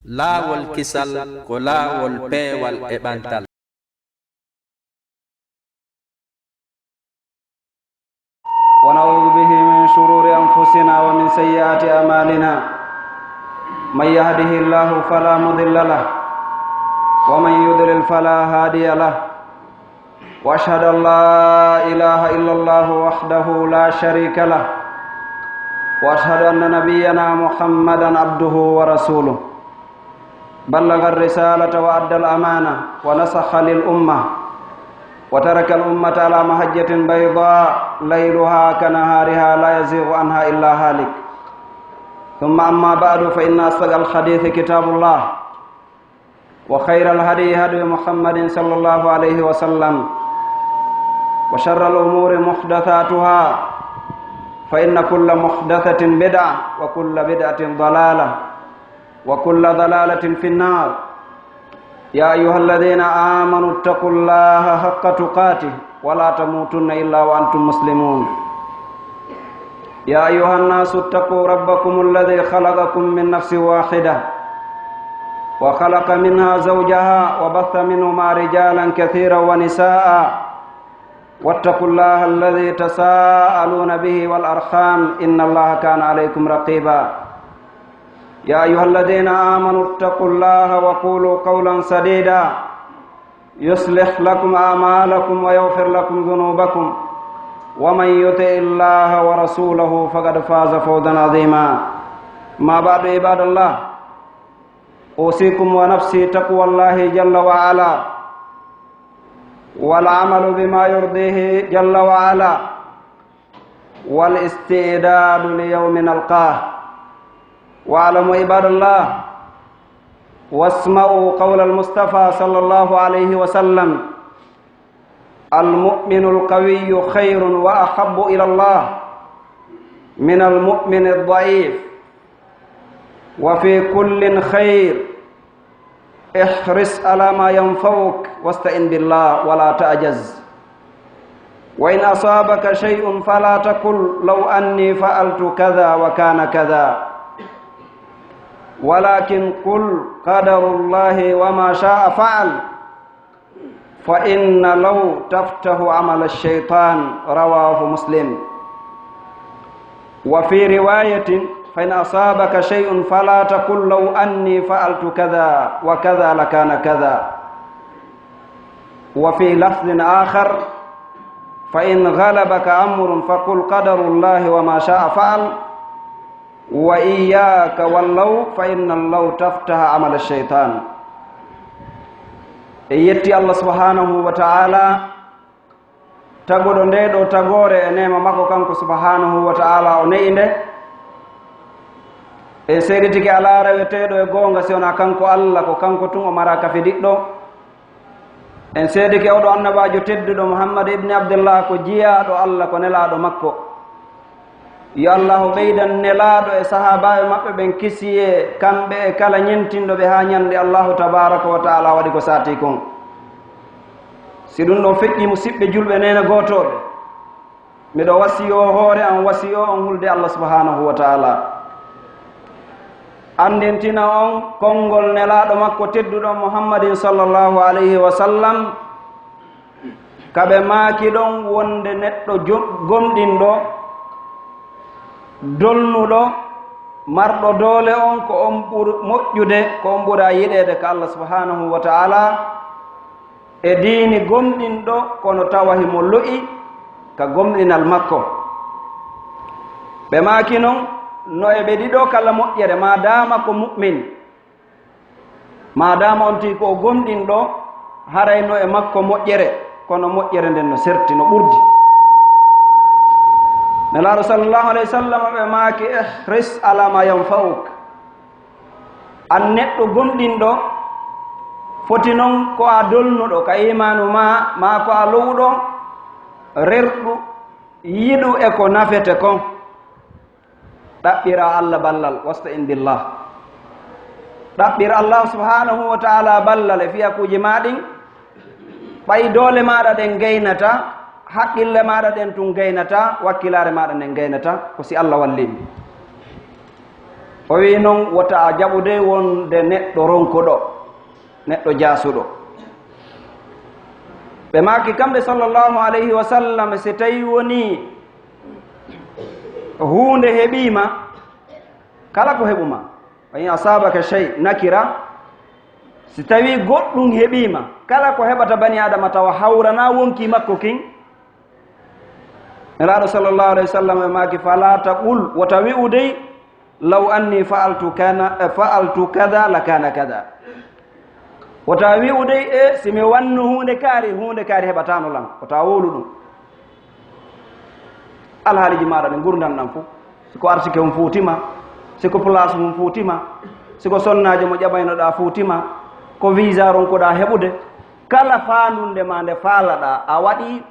laawol kisal ko laawol peewal e ɓantal. ونعوذ به من شرور أنفسنا ومن سيئات أعمالنا من يهده الله فلا مضل له ومن يضلل فلا هادي له وأشهد أن لا إله إلا الله وحده لا شريك له وأشهد أن نبينا محمدا عبده ورسوله بلغ الرسالة وأدى الأمانة ونصح للأمة وترك الأمة على محجة بيضاء ليلها كنهارها لا يزيغ عنها إلا هالك. ثم أما بعد فإن أصدق الحديث كتاب الله وخير الهدي هدي محمد صلى الله عليه وسلم وشر الأمور محدثاتها فإن كل محدثة بدعة وكل بدعة ضلالة وكل ضلالة في النار. يا أيها الذين آمنوا اتقوا الله حق تقاته ولا تموتن إلا وأنتم مسلمون. يا أيها الناس اتقوا ربكم الذي خلقكم من نفس واحدة وخلق منها زوجها وبث منهما رجالا كثيرا ونساء واتقوا الله الذي تساءلون به والأرحام إن الله كان عليكم رقيبا. يا أيها الذين آمنوا اتقوا الله وقولوا قولا سديدا يصلح لكم أعمالكم ويغفر لكم ذنوبكم ومن يطع الله ورسوله فقد فاز فوزا عظيما. ما بعد عباد الله، أوصيكم ونفسي تقوى الله جل وعلا والعمل بما يرضيه جل وعلا والاستعداد ليوم نلقاه. واعلموا عباد الله واسمعوا قول المصطفى صلى الله عليه وسلم: المؤمن القوي خير وأحب إلى الله من المؤمن الضعيف، وفي كل خير، احرص على ما ينفعك واستعن بالله ولا تعجز. وإن أصابك شيء فلا تقل لو أني فعلت كذا وكان كذا، ولكن قل قدر الله وما شاء فعل، فإن لو تفتح عمل الشيطان. رواه مسلم. وفي رواية: فإن أصابك شيء فلا تقل لو أني فعلت كذا وكذا لكان كذا. وفي لفظ آخر: فإن غلبك أمر فقل قدر الله وما شاء فعل، وإياك واللو فإن اللو تفتح عمل الشيطان. يتي الله سبحانه وتعالى tagoɗo nde ɗo tagore e nema makko kanko subhanahu wa ta'ala o ne'inde e seeditiki ala reweteɗo e gonga si wona kanko Allah, ko kanko tun o mara kafe diɗɗo. en seediki oɗo annabajo tedduɗo Muhammad ibni Abdullah ko jiyaɗo Allah, ko nelaɗo makko. yo Allah ɓeydan nelaɗo e sahabaɓe maɓɓe ɓen kisiye kamɓe e kala ñentinɗo ɓe ha ñande Allahu tabaraka wa ta'ala waɗi ko sati kon. si ɗum ɗon feƴƴi musidɓe julɓe nena gotoɓe, miɗo wasiyo hoore an, wasiyo on hulde Allah subhanahu wa ta'ala. andintina on konngol nelaɗo makko tedduɗo Muhammadin sallallahu alayhi wa sallam, kaɓe maaki ɗon wonde neɗɗo gomɗinɗo dolnuɗo marɗo doole on, ko on ɓuri moƴƴude, ko on ɓura yiɗede ka Allah subhanahu wa ta'ala, e diini gomɗinɗo kono tawahi mo lo'i ka gomɗinal makko. ɓe maaki noon no e ɓe ɗiɗo kala moƴƴere, madama ko mu'min, madama on tii ko o gomɗinɗo, harayno e makko moƴƴere, kono moƴƴere nden no serti, no ɓurdi. nelaɗo sallallahu alayhi wa sallam ɓe maaki ihris ala ma yanfa'uk. an neɗɗo gomɗinɗo foti noon ko a dolnuɗo ka imanu ma ko a lowɗo rerɗu yiɗu e ko nafete kon. ɗaɓɓira Allah ballal, wasta'in billah. ɗaɓɓira Allah subhanahu wa ta'ala ballal e fiyakuji maɗin. ɓay doole maɗa ɗen gaynata, haqqille maɗa ɗen tun gaynata, wakkilare maɗa ɗen gaynata, ko si Allah wallimi. o wi noon wota jaɓude wonde neɗɗo ronkoɗo neɗɗo jaasuɗo ɓe maaki kamɓe sallllahu alayhi wa sallam si tawi woni hunde heɓima kala ko heɓuma wa in asabaka chey nakira si tawi goɗɗum heɓima kala ko heɓata bani adama tawa hawrana wonki makko kin nelaɗo sallllahu alayhi wa sallam ɓe maaki fala taqul wota wi'udey law anni faaltu kada la kana kada wota wi'udey e simi wannu hunde kaari heɓatano lan wota wowlu ɗum alhaaliji maɗa ɗe gurdam ɗam fof siko artike mum fuutima siko place mum fuutima siko sonnaji mo ƴaɓaynoɗa fuutima ko visa ronkoɗa heɓude kala fandunde ma nde faalaɗa a waɗi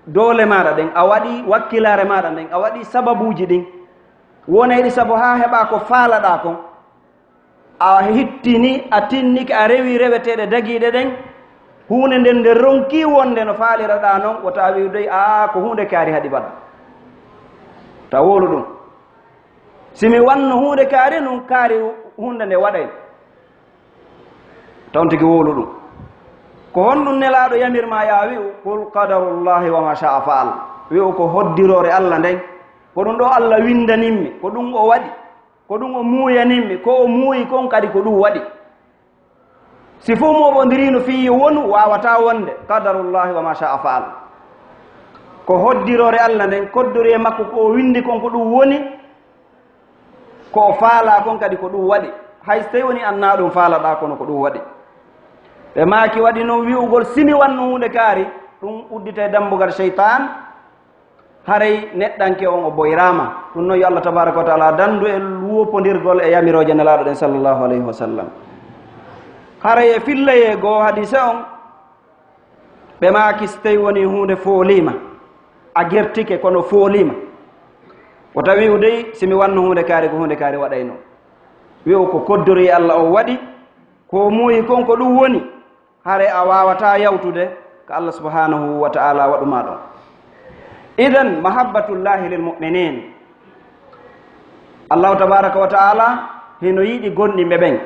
doole maɗa ɗen a waɗi wakkilare maɗa ɗen a waɗi sababuji ɗin wonayɗi saabu ha heɓa ko faalaɗa kon a hittini a tinnike a rewi reweteɗe daguiɗe ɗen hunde nden nde ronki wonde no faaliraɗa noon wota wiwdey a ko hunde kaari haɗi baɗa ta wolu ɗum simi wanno hunde kaari num kaari hunde nde waɗay tawn tigi wolu ɗum ko honɗum nelaɗo yamirma ya wi'u qul qadarullahi wa ma sha'a faal wi'u ko hoddirore allah nden ko ɗum ɗo allah windaninmi ko ɗum o waɗi ko ɗum o muuyaninmi ko o muuyi kon kadi ko ɗum waɗi si fof moɓodirino fiyi wonu wawata wonde qadarullahi wa ma sha'a faal ko hoddirore allah nden koddori e makko ko o windi kon ko ɗum woni ko o faala kon kadi ko ɗum waɗi hay so tawi woni anna ɗum faalaɗa kono ko ɗum waɗi ɓe maaki waɗi noon wi'ugol simi wanno hunde kaari ɗum uddite dambugal cheytan haray neɗɗanke on o boyrama ɗum noon yo allah tabaraka wa taala dandu e wuopodirgol e yamiroje nelaɗo ɗen sallllahu alayhi wa sallam haray e fillaye goo hadise on ɓe maaki so tawi woni hunde foolima a gertike kono foolima o tawi u dey simi wanno hunde kaari ko hunde kaari waɗayno wi'u ko koddori allah o waɗi ko muuyi kon ko ɗum woni hare a wawata yawtude ko allah subhanahu wa ta'ala waɗuma ɗon idan mahabbatullahi lilmuminin allahu tabaraka wa ta'ala hino yiɗi gonɗimɓe ɓen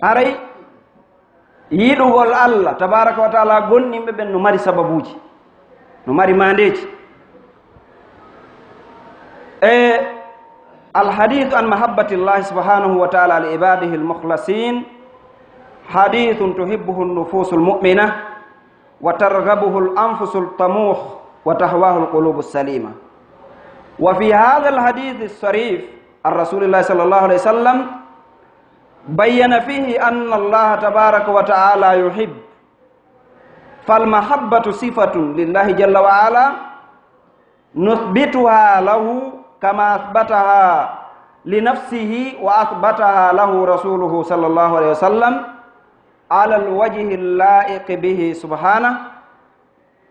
haray yiɗugol allah tabaraka wa ta'ala gonɗimɓe ɓen no mari sababuji no mari mandeji e alhadithu an mahabbatillahi subhanahu wa ta'ala li ibadihi almukhlasin hadithun tuhibbuhu an-nufusu al-mu'mina wa targhabuhu al-anfusu al-tamuh wa tahwahu al-qulubu as-salima wa fi hadha al-hadith as-sarif ar-rasulillahi sallallahu alayhi wasallam bayyana fihi anna Allah tabaraka wa ta'ala yuhib فالمحبة صفة لله جل وعلا نثبتها له كما أثبتها لنفسه وأثبتها له رسوله صلى الله عليه وسلم على الوجه اللائق به سبحانه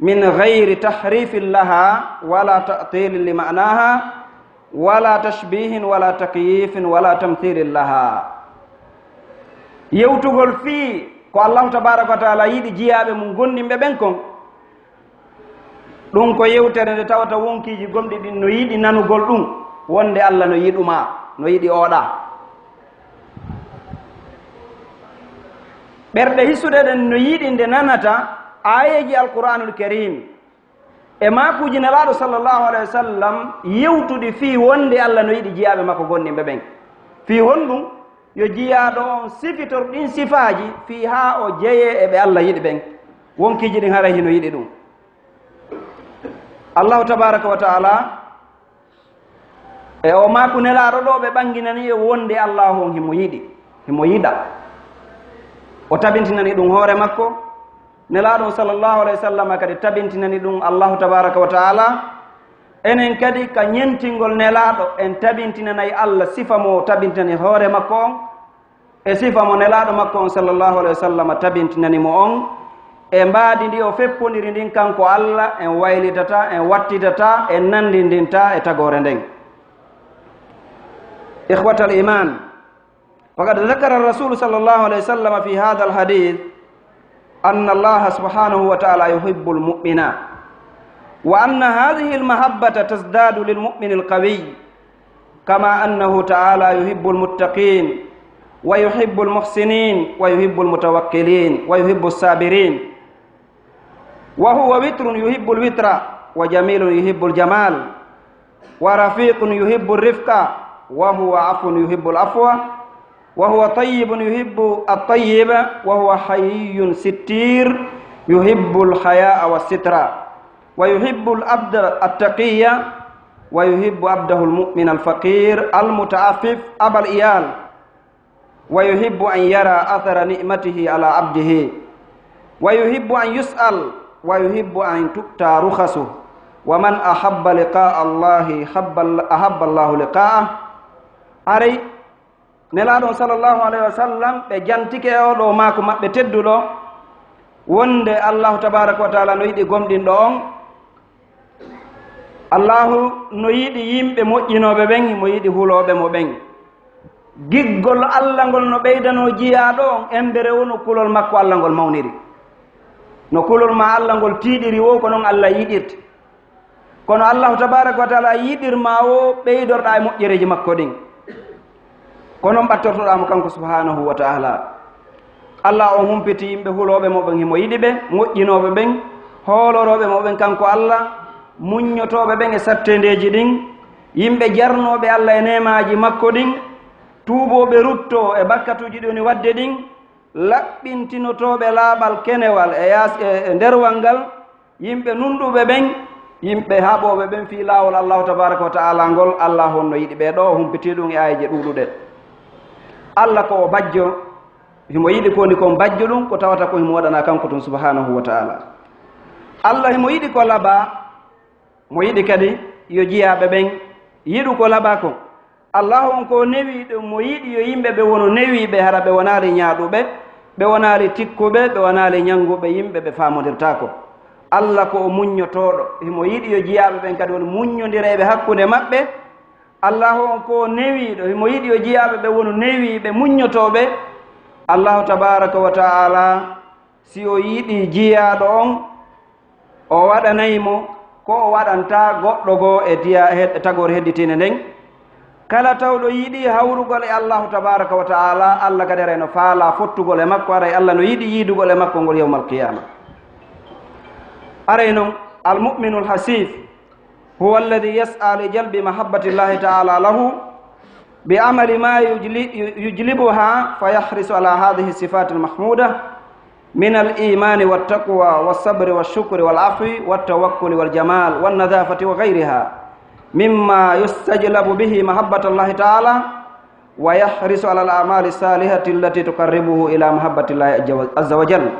من غير تحريف لها ولا تعطيل لمعناها ولا تشبيه ولا تكييف ولا تمثيل لها يوتغل في ko allahu tabaraka wa taala yiɗi jiyaɓe mum gonɗinɓe ɓen kon ɗum ko yewtere nde tawata wonkiji gomɗi ɗin no yiɗi nanugol ɗum wonde allah no yiɗuma no yiɗi oɗa ɓerɗe hissuɗe ɗen no yiɗi nde nanata ayeji alqur'anul karim e makuji nelaɗo sallllahu alayhi wa sallam yewtuɗi fi wonde allah no yiɗi jiyaɓe makko gonɗinɓe ɓen fi honɗum yo jiyaɗo on sifitor ɗin sifaji fi ha o jeeye eɓe allah yiɗi ɓen wonkiji ɗin haray hino yiɗi ɗum allahu tabaraka wa taala e o maku nelaɗo ɗo ɓe ɓanginani e wonde allahu on himo yiɗi himo yiɗa o tabintinani ɗum hoore makko nelaɗo on sallllahu alayhi wa sallam kadi tabintinani ɗum allahu tabaraka wa taala enen kadi ka ñentingol nelaɗo en tabintinanayi allah sifa mo tabintinani hoore makko on e sifa mo nelaɗo makko on sallllahu alayhi wa sallam tabintinani mo on e mbaadi ndi o feppodiri ndin kanko allah en waylitata en wattitata en nandindinta e tagore nden ikhwata al iman faqad dakara rasulu sallllahu alayhi wa sallam fi hada al hadith anna allaha subhanahu wa ta'ala yuhibbu al mu'mina وأن هذه المحبة تزداد للمؤمن القوي كما أنه تعالى يحب المتقين ويحب المحسنين ويحب المتوكلين ويحب الصابرين. وهو وتر يحب الوتر، وجميل يحب الجمال، ورفيق يحب الرفق، وهو عفو يحب العفو، وهو طيب يحب الطيب، وهو حي ستير يحب الحياء والستر، ويحب العبد التقي، ويحب عبده المؤمن الفقير المتعفف أبا الإيال، ويحب أن يرى أثر نعمته على عبده، ويحب أن يسأل، ويحب أن تؤتى رخصه. ومن أحب لقاء الله أحب الله لقاءه. أري نلادون صلى الله عليه وسلم بجانتك أو ماكو ما بتدلو وند الله تبارك وتعالى نويدي قمدين دون الله نويدي يمبي موجينو ببين مويدي هولو بمبين giggol allangol no ɓeydano jiyaɗo embere wo no kulol makko allangol mawniri, no kulol ma allangol tiiɗiri wo ko noon allah yiɗirte. kono allahu tabaraka wa taala yiɗirma o ɓeydorɗa e moƴƴereji makko ɗin, ko noon ɓattortoɗamo kanko subhanahu wa taala. allah o humpiti yimɓe huloɓe moɓen himo yiɗi ɓe, moƴƴinoɓe ɓen, hooloroɓe moɓen kanko allah, muññotoɓe ɓen e sattendeji ɗin, yimɓe jarnoɓe allah e nemaji makko ɗin, tuuboɓe rutto e bakkatuji ɗoni wadde ɗin, laɓɓintinotoɓe laaɓal kenewal e nderwal ngal, yimɓe nunɗuɓe ɓen, yimɓe haɓoɓe ɓen fi laawol allahu tabaraka wa taala ngol. allah honno yiɗi ɓe ɗo humpiti ɗum e ayije ɗuɗuɗe. allah ko o bajjo, himo yiɗi koni kon bajjo ɗum, ko tawata ko himo waɗana kanko tun subhanahu wa taala. allah himo yiɗi ko laɓa, mo yiɗi kadi yo jiyaɓe ɓen yiɗu ko laɓa ko. allahu on ko newiɗo mo yiɗi yo yimɓe ɓe wono newiɓe, hara ɓe wonali ñaaɗuɓe, ɓe wonali tikkuɓe, ɓe wonali ñanguɓe yimɓe ɓe famodirtako. allah ko o muññotoɗo, himo yiɗi yo jiyaɓe ɓen kadi won muññodireɓe hakkude maɓɓe. allahu on ko newiɗo, himo yiɗi yo jiyaɓe ɓe wono newiɓe muññotoɓe. allahu tabaraka wa taala si o yiɗi jiyaɗo on, o waɗanaymo ko o waɗanta goɗɗo goo e tagore hedditine nden. kala tawɗo yiɗi hawrugol e allahu tabaraka wa taala, allah kadi aray no faala fottugol e makko, aray allah no yiɗi yiidugol e makko ngol yawma alqiyama. aray noon almuminu lhasif huwa alladi yas'a li jalbi mahabbati llahi taala lahu bi amali ma yujlibuha fa yahrisu ala hadihi sifati almahmuda min alimani waltaqwa walsabri walshukri walafwi waltawakkuli waljamal walnadafati wa gayriha mimma yustajlabu bihi mahabbata llahi taala wa yahrisu ala al-amali salihati allati tuqarribuhu ila mahabbati llahi azza wa jalla.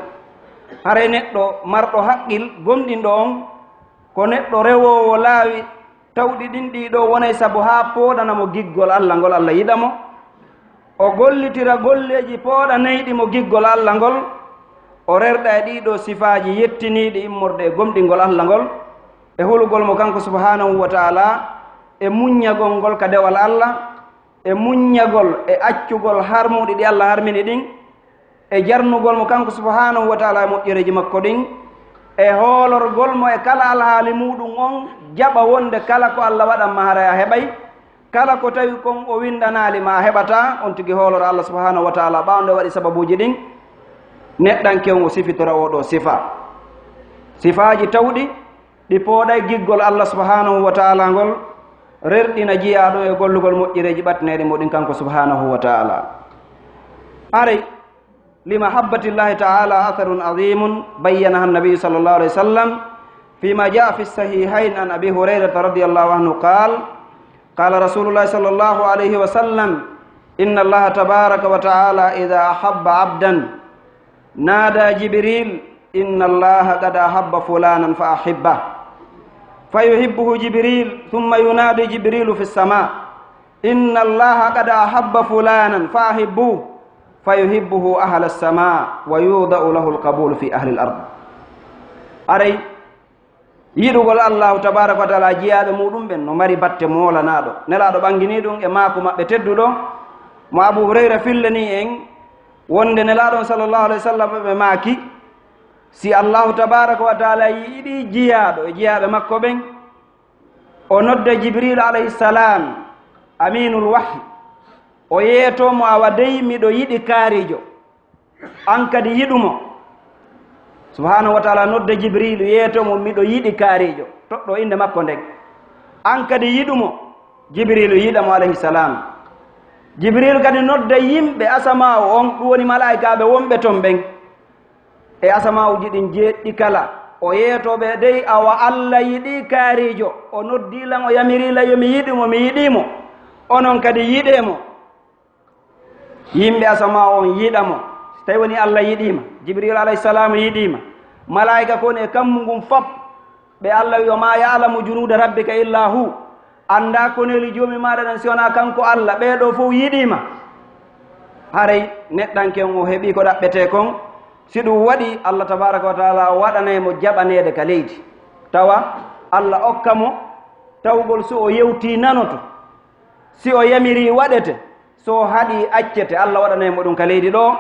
hare neɗɗo marɗo haqqil gomɗinɗo on ko neɗɗo rewowo laawi tawɗi ɗin ɗiɗo wonay sabu ha pooɗanamo giggol allah ngol allah yiɗamo, o gollitira golleji pooɗanayɗimo giggol allah ngol, o rerɗa e ɗiɗo sifaji yettiniɗi immorde e gomɗingol allah ngol, e hulugol mo kanko subhanahu wa taala, e muññagol ngol ka dewal allah, e muññagol e accugol harmuɗi ɗi allah harmini ɗin, e jarnugol mo kanko subhanahu wa taala e moƴƴereji makko ɗin, e hoolorgol mo e kala alhaali muɗum on, jaɓa wonde kala ko allah waɗanma hara a heɓay, kala ko tawi kon o windanali ma a heɓata, on tigi hooloro allah subhanahu wa taala ɓawnde waɗi sababuji ɗin. neɗɗankew o sifitora oɗo sifaji tawɗi ɗi pooɗay giggol allah subhanahu wa taala ngol, rerɗina jiyaɗo e gollugol moƴƴireji ɓatneɗi moɗin kanko subhanahu wa taala. aray limahabbati llahi taala atharun azimun bayyanaha annabiyu sallallahu alayhi wa sallam fima jaa fi sahihain an abi hurayrata radiallahu anhu qala rasulullahi sallallahu alayhi wa sallam inna allaha tabaraka wa taala ida ahabba abdan nada jibril inna allaha qad ahabba fulanan fa ahibbah fayuhibbuhu jibril thumma yunadi jibrilu fi sama inna allaha qad ahabba fulanan fa ahibbuhu fayuhibbuhu ahla as-sama wa yudau lahu al-qabulu fi ahli al-ard. aray yiɗugol allahu tabaraka wa taala jiyaɓe muɗum ɓen no mari batte molanaɗo, nelaɗo ɓangini ɗum e maako maɓɓe tedduɗo mo abu hurayra fillani en wonde nelaɗon sallllahu alayhi wa sallam ɓe maaki, si allahu tabaraka wa taala yiɗi jiyaɗo e jiyaɓe makko ɓen, o nodda jibril alayhi salam aminul wahyi o yeetomo awa dey miɗo yiɗi kaarijo an kadi yiɗumo subhanahu wa taala nodde jibrilu yeetomo miɗo yiɗi kaarijo toɗɗo inde makko ndeg an kadi yiɗumo jibrilu yiɗamo alayhi salam jibril kadi nodde yimɓe asamawo on ɗum woni malaikaɓe wonɓe ton ɓen e asamawuji ɗin jeeɗɗi kala o yeetoɓe dey awa allah yiɗi kaarijo o noddilan o yamirila yomi yiɗimo mi yiɗimo onon kadi yiɗemo yimɓe asamawo on yiɗamo so tawi woni allah yiɗima jibril alayhi salam yiɗima malaika kon e kammu ngun fop ɓe allah wi o ma yalamu junuda rabbika illa hu anda koneli joomi maɗa ɗen si wona kanko allah ɓeɗo fof yiɗima haray neɗɗanken o heeɓi ko ɗaɓɓete kon si ɗum waɗi allah tabaraka wa taala waɗanaymo jaɓanede ka leydi tawa allah okkamo tawgol so o yewti nanoto si o yamiri waɗete so haɗi accete allah waɗanaymo ɗum ka leydi ɗo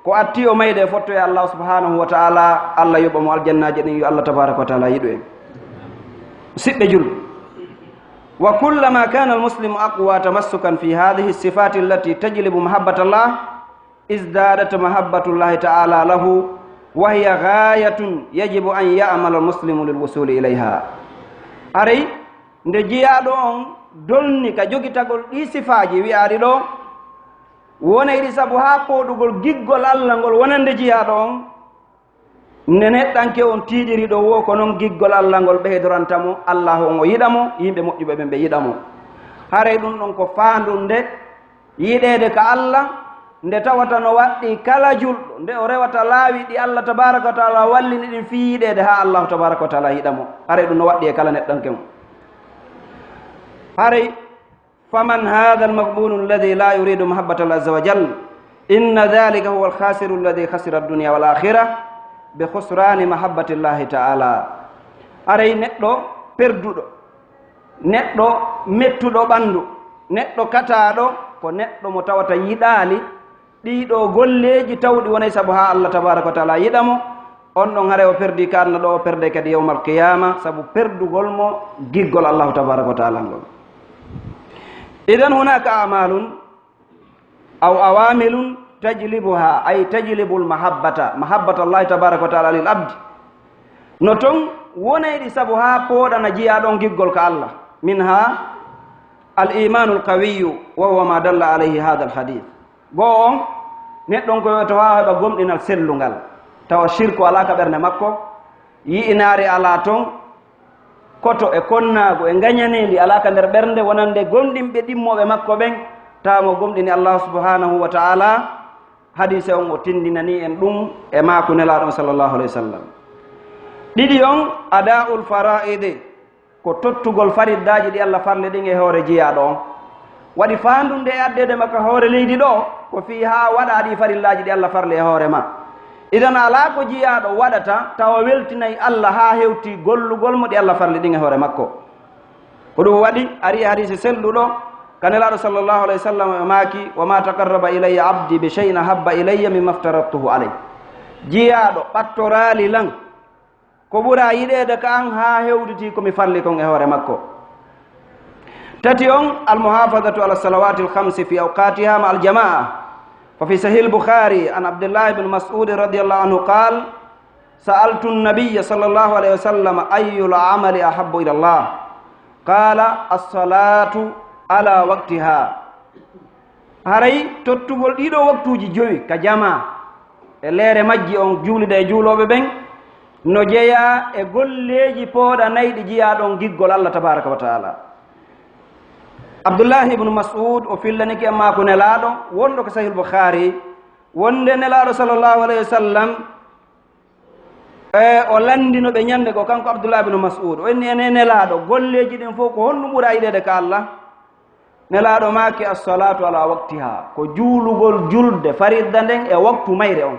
ko atti o mayde fotto e allah subhanahu wa taala allah yoɓamo aljannaji ɗin yo allah tabaraka wa taala yiɗo en siɓɓe julɓe wa kullama kana almuslimu aqwa tamassukan fi hadihi lsifati allati tajlibu mahabbata llah izdadat mahabbatullahi taala lahu wa hiya gayatun yajibu an ya'mala almuslimu lilwusuli ilayha aray nde jiyaɗo on dolni ka jogitagol ɗi sifaji wiyaɗi ɗo wonayɗi saabu ha poɗugol giggol allah ngol wonande jiyaɗo on nde neɗɗanke on tiiɗiri ɗo wo ko noon giggol allah ngol ɓeydorantamo allahu on o yiɗamo yimɓe moƴƴuɓe ɓen ɓe yiɗamo haray ɗum ɗon ko faandu nde yiɗede ka allah nde tawata no waɗɗi kala julɗo nde o rewata laawi ɗi allah tabaraka wa taala wallini ɗin fi yiɗede ha allahu tabaraka wa taala yiɗamo haray ɗum no waɗɗi e kala neɗɗanke on haray faman hada almaghbunu alladi la yuridu mahabbata allah azza wa jal inna dhalika huwa alkhasiru alladi khasira addunia wal akhira be khusrani mahabbati llahi taala aray neɗɗo perduɗo neɗɗo mettuɗo ɓandu neɗɗo kataɗo ko neɗɗo mo tawata yiɗali ɗiɗo golleji tawɗi wonay saabu ha allah tabaraka wa taala yiɗamo on ɗon haare o perdi ka adna ɗo o perde kadi yawmal qiyama saabu perdugol mo giggol allahu tabaraka wa taala ngol idan hunaka amalun aw awamilun tajlibuha ay tajlibu lmahabbata mahabbata allahi tabaraka wa taala lil abdi no ton wonayɗi saabu ha pooɗana jiyaɗon giggol ka allah minha al imanu lqawiyu wa huwa ma dalla alayhi hada alhadith goo on neɗɗon ko to ha heɓa gomɗinal sellungal tawa shirku ala ka ɓernde makko yi'inaare ala ton koto e konnago e gañanendi ala ka nder ɓernde wonande gomɗinɓe ɗimmoɓe makko ɓen tawamo gomɗini allah subhanahu wa taala hadise on o tindinani en ɗum e maako nelaɗon sallllahu alayhi wa sallam ɗiɗi on ada'ul fara'ide ko tottugol fariddaji ɗi allah farle ɗin e hoore jiyaɗo on waɗi faandunde e addede makka hoore leydi ɗo ko fi ha waɗa ɗi farillaji ɗi allah farle e hoore ma idan ala ko jiyaɗo waɗata tawa weltinayi allah ha hewti gollugol mo ɗi allah farle ɗin e hoore makko ko ɗum waɗi ari hadise selluɗo kanelaɗo sallllahu alayhi wa sallam e maaki wa ma taqarraba ilayya abdi bi cheyin ahabba ilayya mimma aftaradtuhu alay jiyaɗo ɓattorali lan ko ɓura yiɗede ka an ha hewditi komi farli kon e hoore makko tati on almuhafadatu ala salawati alhamsi fi awqatiha ma aljamaa fa fi sahih lbukhari an abdillah bne mas'ud radiallahu anhu qal sa'altu nabiya sallllahu alayhi wa sallam ayu lamali ahabu ila llah qala alsalatu ala waqtiha haray tottugol ɗiɗo waktuji joyi ka jama e leere majji on juulide e juuloɓe ɓen no jeeya e golleji pooɗanayɗi jiyaɗon giggol allah tabaraka wa taala abdoullahi ibnu mas'ud o fillaniki en maako nelaɗo wonɗo ko sahih lbukhari wonde nelaɗo sallllahu alayhi wa sallam o landino ɓe ñande ko kanko abdoullah ibnu mas'ud o inni ene nelaɗo golleji ɗin fof ko honɗum ɓuura yiɗede ka allah nelaɗo maaki assalatu ala waqtiha ko juulugol julde faridda nden e waktu mayre on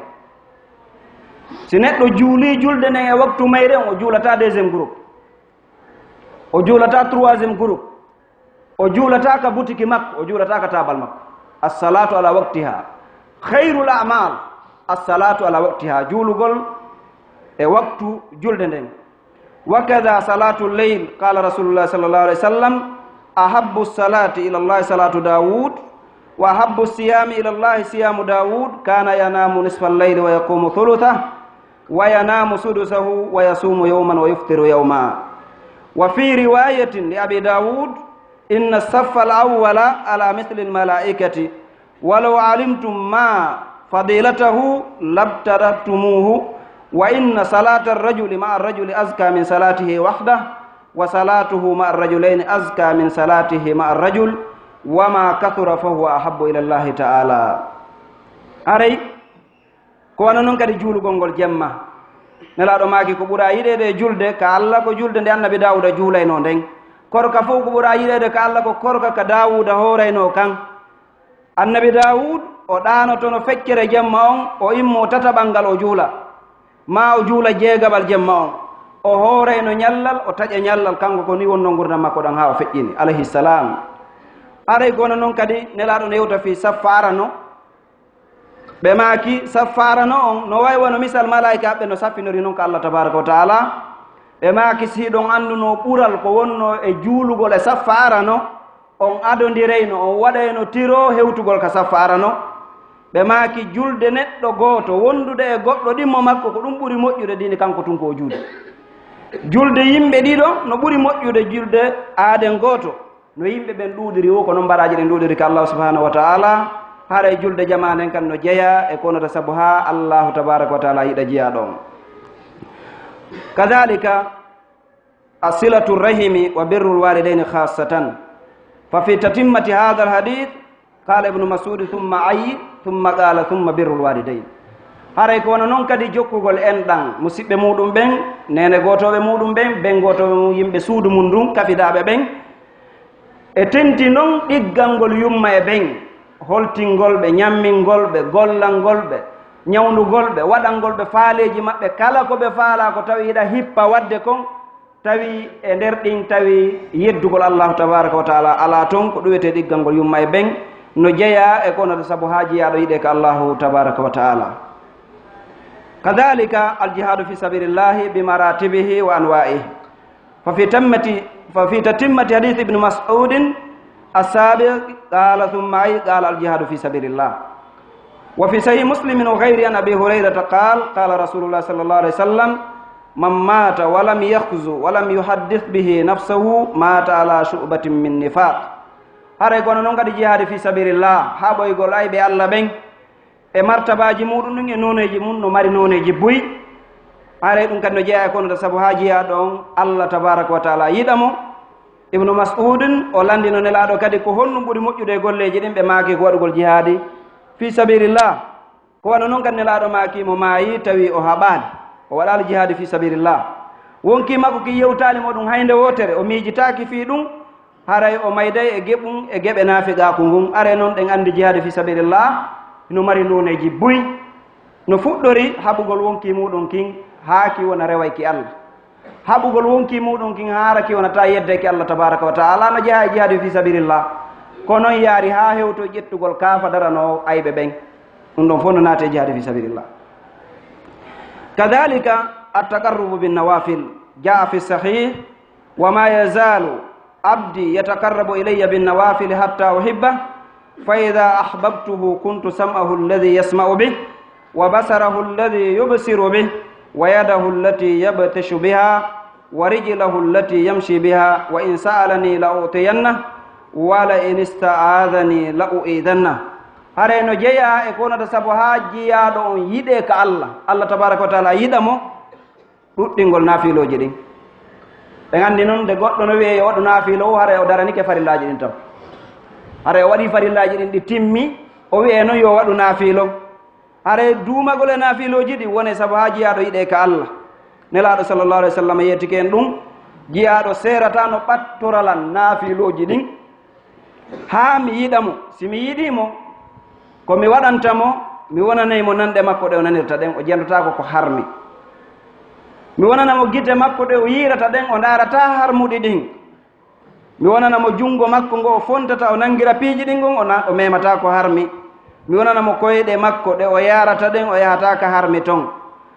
si neɗɗo juuli julde nden e waktu mayre on o juulata deuxiéme groupe o juulata troisiéme groupe o juulata ka boutique makko o juulata ka tabal makko assalatu ala waqtiha hayrul amal assalatu ala waqtiha juulugol e waktu julde nden wa kada salatu lleyl qala rasulullah sallllahu alayhi wa sallam ahabbu salati ila llahi salatu daoud wa ahabbu siyami ila llahi siyamu daoud kana yanamu nisfa alleyli wa yaqumu thulutha wa yanamu sudusahu wa yasumu yawman wa yuftiru yawma. wa fi riwayatin li abi daoud inna saffa alawwala ala mithli almalaikati walaw alimtum ma fadilatahu labtadattumuhu wa inna salata arrajuli maa arrajuli azka min salatihi wahdah wa salatuhu maa arrajulaini azka min salatihi maa arrajul wa ma kathura fa huwa ahabbu ila llahi ta'ala. aray ko wana noon kadi juulugol ngol jemma nelaɗo maaki ko ɓura yiɗede julde ka Allah ko julde nde annabi dawuda juulayno nden korka fof ko ɓura yiɗede ka Allah ko korka ka dawuda hoorayno kan. annabi dawud o ɗanoto no feccere jemma on o immo tataɓal ngal o juula ma o juula jeegaɓal jemma on o hoorayno ñallal o taƴa ñallal kanko ko ni wonno gurdam makko ɗon ha o feƴƴini alayhi salam. aray gono noon kadi nelaɗo no yewta fi saffa arano ɓe maaki saffa arano on no wawi wono misal malaika ɓe no saffinori noon ko Allah tabaraka wa taala ɓe maaki siɗon anduno ɓural ko wonno e juulugol e saffa arano on adondireyno on waɗayno tiro hewtugol ka saffa arano ɓe maaki julde neɗɗo gooto wondude e goɗɗo ɗimmo makko ko ɗum ɓuri moƴƴude dini kanko tun ko juude julde yimɓe ɗiɗo no ɓuri moƴƴude julde aaden gooto no yimɓe ɓen ɗuuɗiri o ko noon mbaɗaji ɗen ɗuuɗiri ka Allah subhanahu wa taala haray julde jamanen kan no jeeya e konota saabu ha Allahu tabaraka wa taala yiɗa jeeya ɗon. kadhalika asilatu rahimi wa birru lwalidaini khassatan fa fi tatimmati hadha alhadith qala ibnu masud thumma ayi thumma qala thumma birru lwalidain. haray ko wono noon kadi jokkugol enɗan musidɓe muɗum ɓen nene gotoɓe muɗum ɓen ɓen gotoɓe mum yimɓe suudu mum ndun kafidaɓe ɓen e tenti noon ɗiggal ngol yumma e ɓen holtingol ɓe ñammingol ɓe gollangol ɓe ñawnugol ɓe waɗangol ɓe faaleji maɓɓe kala ko ɓe faala ko tawi yiɗa hippa wadde kon tawi e nder ɗin tawi yeddugol Allahu tabaraka wa taala ala toon ko ɗuwete ɗiggal ngol yumma e ɓen no jeeya e kono saabu ha jeeyaɗo yiɗe ko Allahu tabaraka wa taala. kadhalika aljihadu fi sabilillahi bimaratibihi wa anwa'ihi fa fi tatimmati hadith ibn mas'udin السابق قال ثم أي قال الجهاد في سبيل الله. وفي صحيح مسلم وغيره عن أبي هريرة قال قال رسول الله صلى الله عليه وسلم من مات ولم يخزو ولم يحدث به نفسه مات على شعبة من نفاق. hare kono noon kadi jihadi fi sabilillah ha ɓoygol ayɓe Allah ɓen e martabaji muɗum ɗum e noneji mum no mari noneji boyi hare ɗum kadi no jeeya e kono saabu ha jiya ɗon Allah tabaraka wa taala yiɗamo. ibnu mas'udin o landino nelaɗo kadi ko honɗum ɓuri moƴƴude golleji ɗin ɓe maaki ko waɗugol jihadi fi sabilillah ko wano noon kadi nelaɗo maaki mo maayi tawi o haɓani o waɗali jihadi fi sabilillah wonki makko ki yewtanimo ɗum haynde wotere o miijitaki fi ɗum haray o mayday e geɓum e geɓe naafiqaku ngun are noon ɗen andi jihadi fi sabilillah no mari noneji buy no fuɗɗori haɓugol wonki muɗum kin haaki wona rewayki Allah haɓugol wonki muɗum kin haaraki wonata yeddeki Allah tabaraka wa taala no jeeha e jihadi fi sabilillah ko noon yaari ha hewto ƴettugol kaafa darano ayɓe ɓen ɗum ɗon fof no naate jihadi fi sabilillah. kadhalika attaqarrubu binnawafil jaa fi sahih wa ma yazalu abdi yatakarrabu ilayya binnawafil hatta uhibba fa ida ahbabtuhu kuntu sam'ahu alladhi yasma'u bih wa basarahu alladhi yubsiru bih wa yadahu allati yabtashu biha wa rijlahu allati yamshi biha wa in sa'alani la utiyanna wa la in ista'adhani la u'idanna. hare no jeeya e konata saabu ha jiyaɗo on yiɗe ka Allah tabaraka wa taala yiɗamo ɗuɗɗingol naafiloji ɗin ɓe gandi noon de goɗɗo no wiye waɗu naafilo o hare o daranike farillaji ɗin taw hare o waɗi farillaji ɗin ɗi timmi o wiye noon yo waɗu naafilo hare duumagol e naafiloji ɗi wone saabu ha jiyaɗo yiɗe ka Allah. nelaɗo sallllahu alih wa sallam yettike en ɗum jiyaɗo serata no ɓattoralan naafiloji ɗin ha mi yiɗamo si mi yiɗimo ko mi waɗantamo mi wonanaymo nanɗe makko ɗe o nanirta ɗen o jendotako ko harmi mi wonanamo gite makko ɗe o yirata ɗen o darata harmuɗi ɗin mi wonanamo jungo makko ngo o fontata o nangira piiji ɗin gon o memata ko harmi mi wonanamo koyɗe makko ɗe o yarata ɗen o yahata ka harmi ton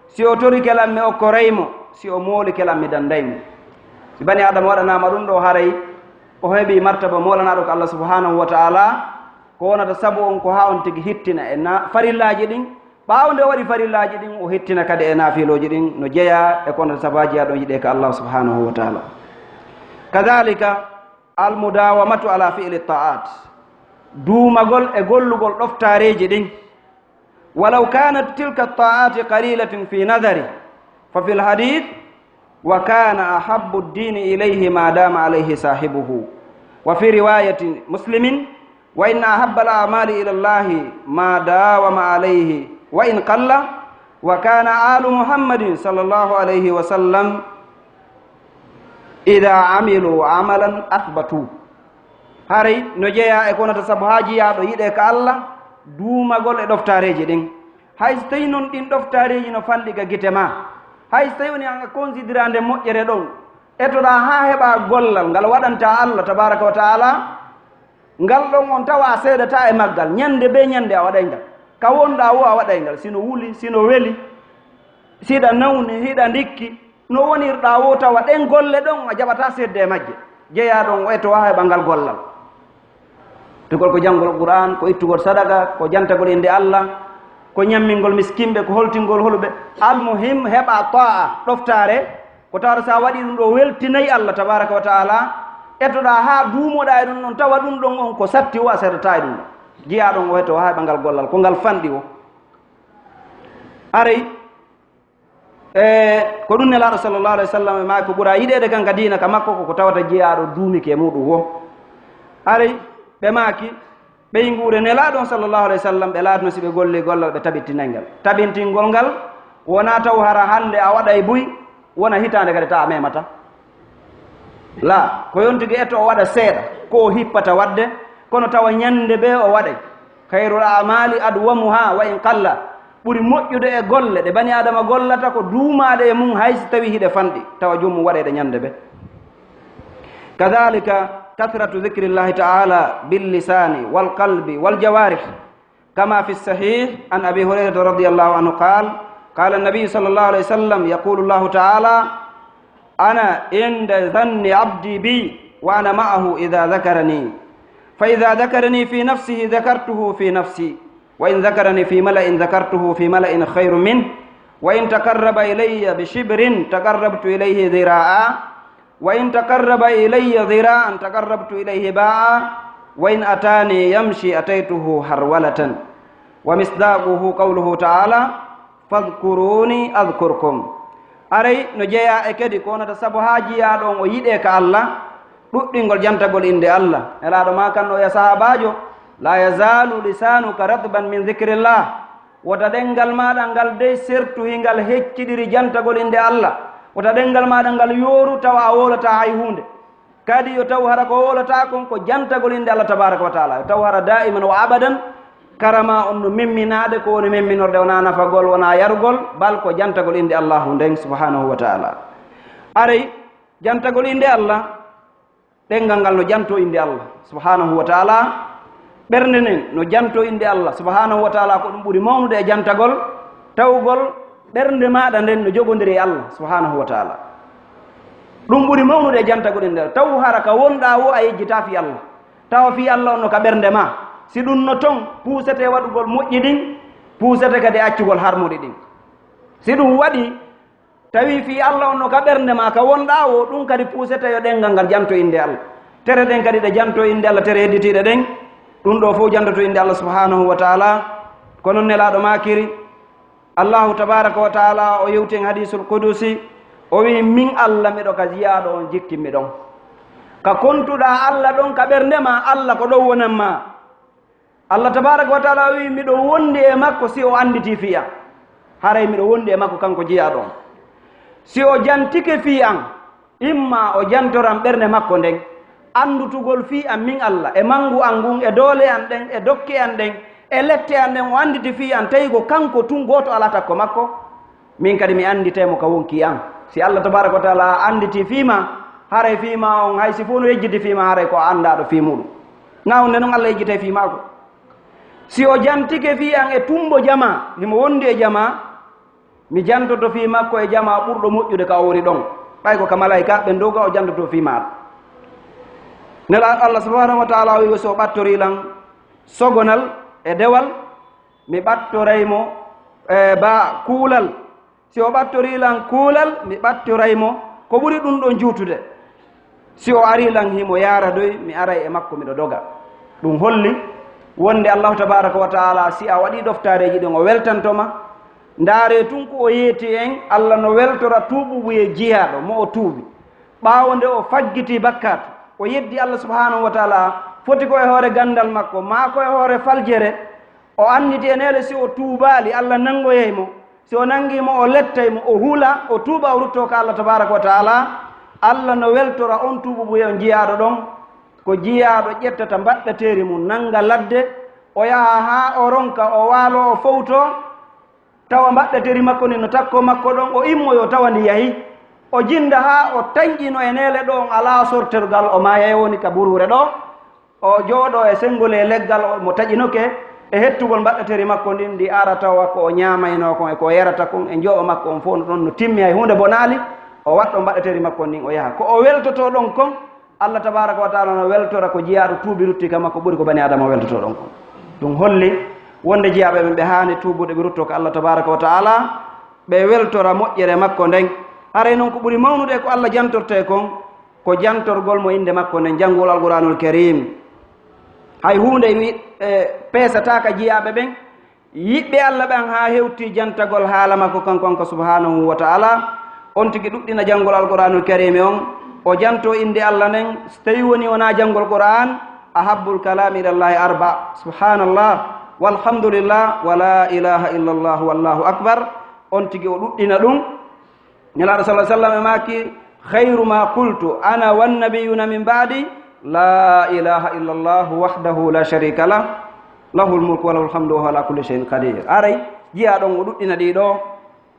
si o tori kelam mi okkoraymo si o mooli kelam mi dandaymo si bani adama waɗanama ɗum ɗo haray o heɓi martaba molanaɗo ko Allah subhanahu wa ta'ala ko wonata sabu on ko ha on tigi hittina e farillaji ɗin ɓawde waɗi farillaji ɗin o hittina kadi e nafiloji ɗin no jeeya e ko wonata sabaji aɗon yiɗe ko Allah subhanahu wa ta'ala. kadalika almudawamatu ala fi'li ta'at duumagol e gollugol ɗoftareji ɗin walaw kanat tilka ta'ati qalilatin fi nadari fa fi lhadith wa kana ahabbu ddini ilayhi ma dama alayhi sahibuhu wa fi riwayati muslimin wa inna ahabba al a'mali ila allahi ma dawama alayhi wa in qalla wa kana alu muhammadin sallallahu alayhi wa sallam ida amilu amalan athbatu. haray no jeeya e konata sabu haajiyaɗo yiɗe ka Allah duumagol e ɗoftareji ɗin hay so tawi noon ɗin ɗoftareji no fanɗi ka gite ma hay so tawi woni anga considirande moƴƴere ɗon etoɗa ha heɓa gollal ngal waɗanta Allah tabaraka wa taala ngal ɗon on tawa a seeɗata e maggal ñande be ñande a waɗay ngal ka wonɗa wo a waɗay ngal sino wuli sino weli siɗa nawni hiɗa ndikki no wonirɗa wo tawa ɗen golle ɗon a jaɓata sedde e majje jeeya ɗon o eto ha heɓa ngal gollal tugol ko janngol qur'an ko ittugol sadaka ko jantagol inde Allah ko ñammingol miskimɓe ko holtingol holuɓe almuhim heɓa ta'a ɗoftare ko tawata sa waɗi ɗum ɗo weltinayi Allah tabaraka wa taala etoɗa ha duumoɗa e ɗum ɗon tawa ɗum ɗon on ko satti o a seedata e ɗum ɗo jeeya ɗon o heto ha heɓa ngal gollal ko ngal fanɗi o aray ko ɗum nelaɗo sallllahu alayhi wa sallam e ma ko ɓuura yiɗede kan ka diina ka makko koko tawata jeeyaɗo duumike muɗum wo aray ɓe maaki ɓey nguure nelaɗon sallllahu alayhi wa sallam ɓe laatno si ɓe golli gollal ɓe tabittinay ngal tabintingol ngal wona taw hara hande a waɗa buy wona hitande kadi ta a memata la ko yontugi eto o waɗa seeɗa ko o hippata wadde kono tawa ñande ɓe o waɗay hayrul amali adwamuha wa in qalla ɓuri moƴƴude e golle ɗe bani adama gollata ko duumaɗe e mum haysi tawi hiɗe fanɗi tawa jomum waɗeɗe ñande ɓe kadalika kathratu dhikrillahi ta'ala billisani walqalbi waljawarih kama fi sahih an abi hurairata radiallahu anhu qala annabiyu sallllahu alayhi wa sallam yaqulu llahu ta'ala ana inda dhanni abdi bi wa ana ma'ahu idha dhakarani fa idha dhakarani fi nafsihi dhakartuhu fi nafsi wa in dhakarani fi mala'in dhakartuhu fi mala'in khayru min wa in taqarraba ilayya bi shibrin taqarrabtu ilayhi dhira'a wa in taqarraba ilayya dhira'an taqarrabtu ilayhi ba'a wa in atani yamshi ataytuhu harwalatan wa misdaquhu qawluhu ta'ala fadhkuruni adhkurkum. aray no jeeya e kadi ko wonata sabu haajiya ɗon o yiɗe ka Allah ɗuɗɗingol jantagol inde Allah elaɗo ma kanno ya sahabajo la yazalu lisanuka ratban min dhikrillah wota ɗengal maɗa ngal dey sertuhi ngal hecciɗiri jantagol inde Allah wota ɗengal maɗa ngal yooru tawa a wolata hay hunde kadi yo taw hara ko wolata kon ko jantagol inde Allah tabaraka wa taala yo taw hara da'iman wa abadan karama on no memminade ko woni memminorde wona nafagol wona yarugol bal ko jantagol inde Allahu nden subhanahu wa taala. aray jantagol inde Allah ɗengal ngal no janto inde Allah subhanahu wa taala ɓernde nden no janto inde Allah subhanahu wa taala ko ɗum ɓuri mawnude e jantagol tawgol ɓernde maɗa nden no jogodiri e Allah subhanahu wa taala ɗum ɓuri mawnude e jantagol inde Allah taw hara ka wonɗa wo a yejjita fi Allah tawa fi Allah on no ka ɓernde ma si ɗum no ton puusete waɗugol moƴƴi ɗin puusete kadi accugol harmuɗi ɗin si ɗum waɗi tawi fi Allah on no ka ɓernde ma ka wonɗa wo ɗum kadi puusete yo ɗengal ngal janto inde Allah tere ɗen kadi ɗe janto inde Allah tere hedditiɗe ɗen ɗum ɗo fof jantoto inde Allah subhanahu wa taala kono nelaɗo makiri Allahu tabaraka wa taala o yewten hadisul qudusi o wi min Allah miɗo ka jiyaɗo on jikkinmi ɗon ka kontuɗa Allah ɗon ka ɓernde ma Allah ko ɗon wonan ma Allah tabaraka wa taala wi miɗo wondi e makko si o anditi fiya haray miɗo wondi e makko kanko jiyaɗo on si o jantike fi an imma o jantoran ɓernde makko nden andutugol fi an min Allah e mangu an ngun e doole an ɗen e dokke an ɗen e lette an ɗen o anditi fi an tawi ko kanko tun goto ala takko makko min kadi mi anditemo ka wonki an si Allah tabaraka wa taala anditi fima haray fima on hay si fof no yejjiti fima haray ko andaɗo fi muɗum ngawde noon Allah yejjite fimako si o jantike fi an e tumbo jama himo wondi e jama mi jantoto fi makko e jama ɓurɗo moƴƴude ka o woni ɗon ɓay ko ka malayika ɓen doga o jantoto fi maɗa nela Allah subhanahu wa ta'ala wi so ɓattorilan sogonal e dewal mi ɓattoraymo ba kuulal si o ɓattorilan kuulal mi ɓattoraymo ko ɓuri ɗum ɗo juutude si o arilan himo yaara doy mi aray e makko miɗo doga ɗum holli wonde allahu tabaraka wa taala si a waɗi ɗoftareji ɗin o weltantoma ndaare tun ko o yeeti en allah no weltora tuuɓuɓuye jiyaɗo mo o tuuɓi ɓaawo nde o faggiti bakkatu o yeddi allah subhanahu wa taala foti ko e hoore gandal makko ma ko e hoore faljere o anniti enele si o tuubaali allah nangoyeymo si o nangimo o lettaymo o huula o tuuɓa o rutto ko allah tabaraka wa taala allah no weltora on tuuɓuɓuye o jiyaɗo ɗon ko jiyaɗo ƴettata mbaɗɗateri mum nanga ladde o yaha ha o ronka o waalo o fowto tawa mbaɗɗateri makko ni no takko makko ɗon o immoyo tawa ndi yahi o jinda ha o tañƴino e nele ɗo on ala sortergal o ma yewoni ka burure ɗo o jooɗo e senngol e leggal mo taƴinoke e hettugol mbaɗɗateri makko ndin ndi ara tawa ko o ñamayno kon e ko yarata kon e jooɓo makko on fof no ɗon no timmi hay hunde bonali o waɗɗo mbaɗɗateri makko ndin o yaha ko o weltoto ɗon kon allah tabaraka wa taala no weltora ko jiyaɗo tuubi rutti kam makko ɓuri ko bani adama o weltoto ɗon kon ɗum holli wonde jiyaɓe ɓe haani tuubude ɓe rutto ko allah tabaraka wa taala ɓe weltora moƴƴere makko nden haray noon ko ɓuri mawnude ko allah jantorte kon ko jantorgol mo inde makko nden janngol alquranul karim hay hunde wi peesataka jiyaɓe ɓen yiɓɓe allah ɓen ha hewti jantagol haala makko kankon ko subhanahu wa taala on tigi ɗuɗɗina janngol alquranul karim on o janto inde allah nden so tawi woni wona janngol quran ahabbul kalami ilallahi arba subhanallah walhamdulillah wa la ilaha illa llah wallahu akbar on tigi o ɗuɗɗina ɗum nelaɗo sa sallam e maki hayru ma qultu ana wannabiyuna min baadi la ilaha illa llah wahdahu la sharika lah lahul mulku wa lahul hamdu wa huwa ala kulli shay'in qadir aray jiya ɗon o ɗuɗɗina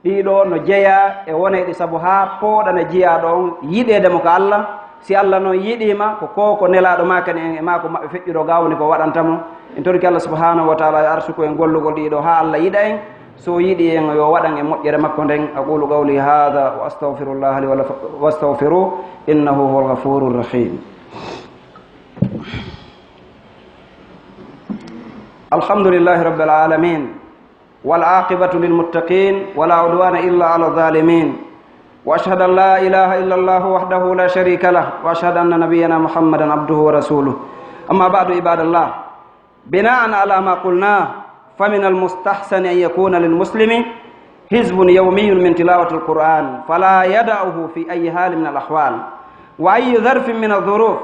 ɗiɗo no jeeya e wonayɗi saabu ha pooɗana jiyaɗo on yiɗedemo ko allah si allah noon yiɗima ko nelaɗo makani en e ma ko maɓɓe feƴƴuɗo gawni ko waɗantamo en torki allah subhanahu wa taala yo arsuko en gollugol ɗiɗo ha allah yiɗa en so yiɗi en yo waɗan e moƴƴere makko nden aqulu qawli hada wa astahfirullah li wa astahfiru innahu huwa alghafuru rrahim alhamdulillahi rabbil alamin والعاقبة للمتقين ولا عدوان إلا على الظالمين وأشهد أن لا إله إلا الله وحده لا شريك له وأشهد أن نبينا محمدا عبده ورسوله أما بعد عباد الله بناء على ما قلناه فمن المستحسن أن يكون للمسلم حزب يومي من تلاوة القرآن فلا يدعه في أي حال من الأحوال وأي ظرف من الظروف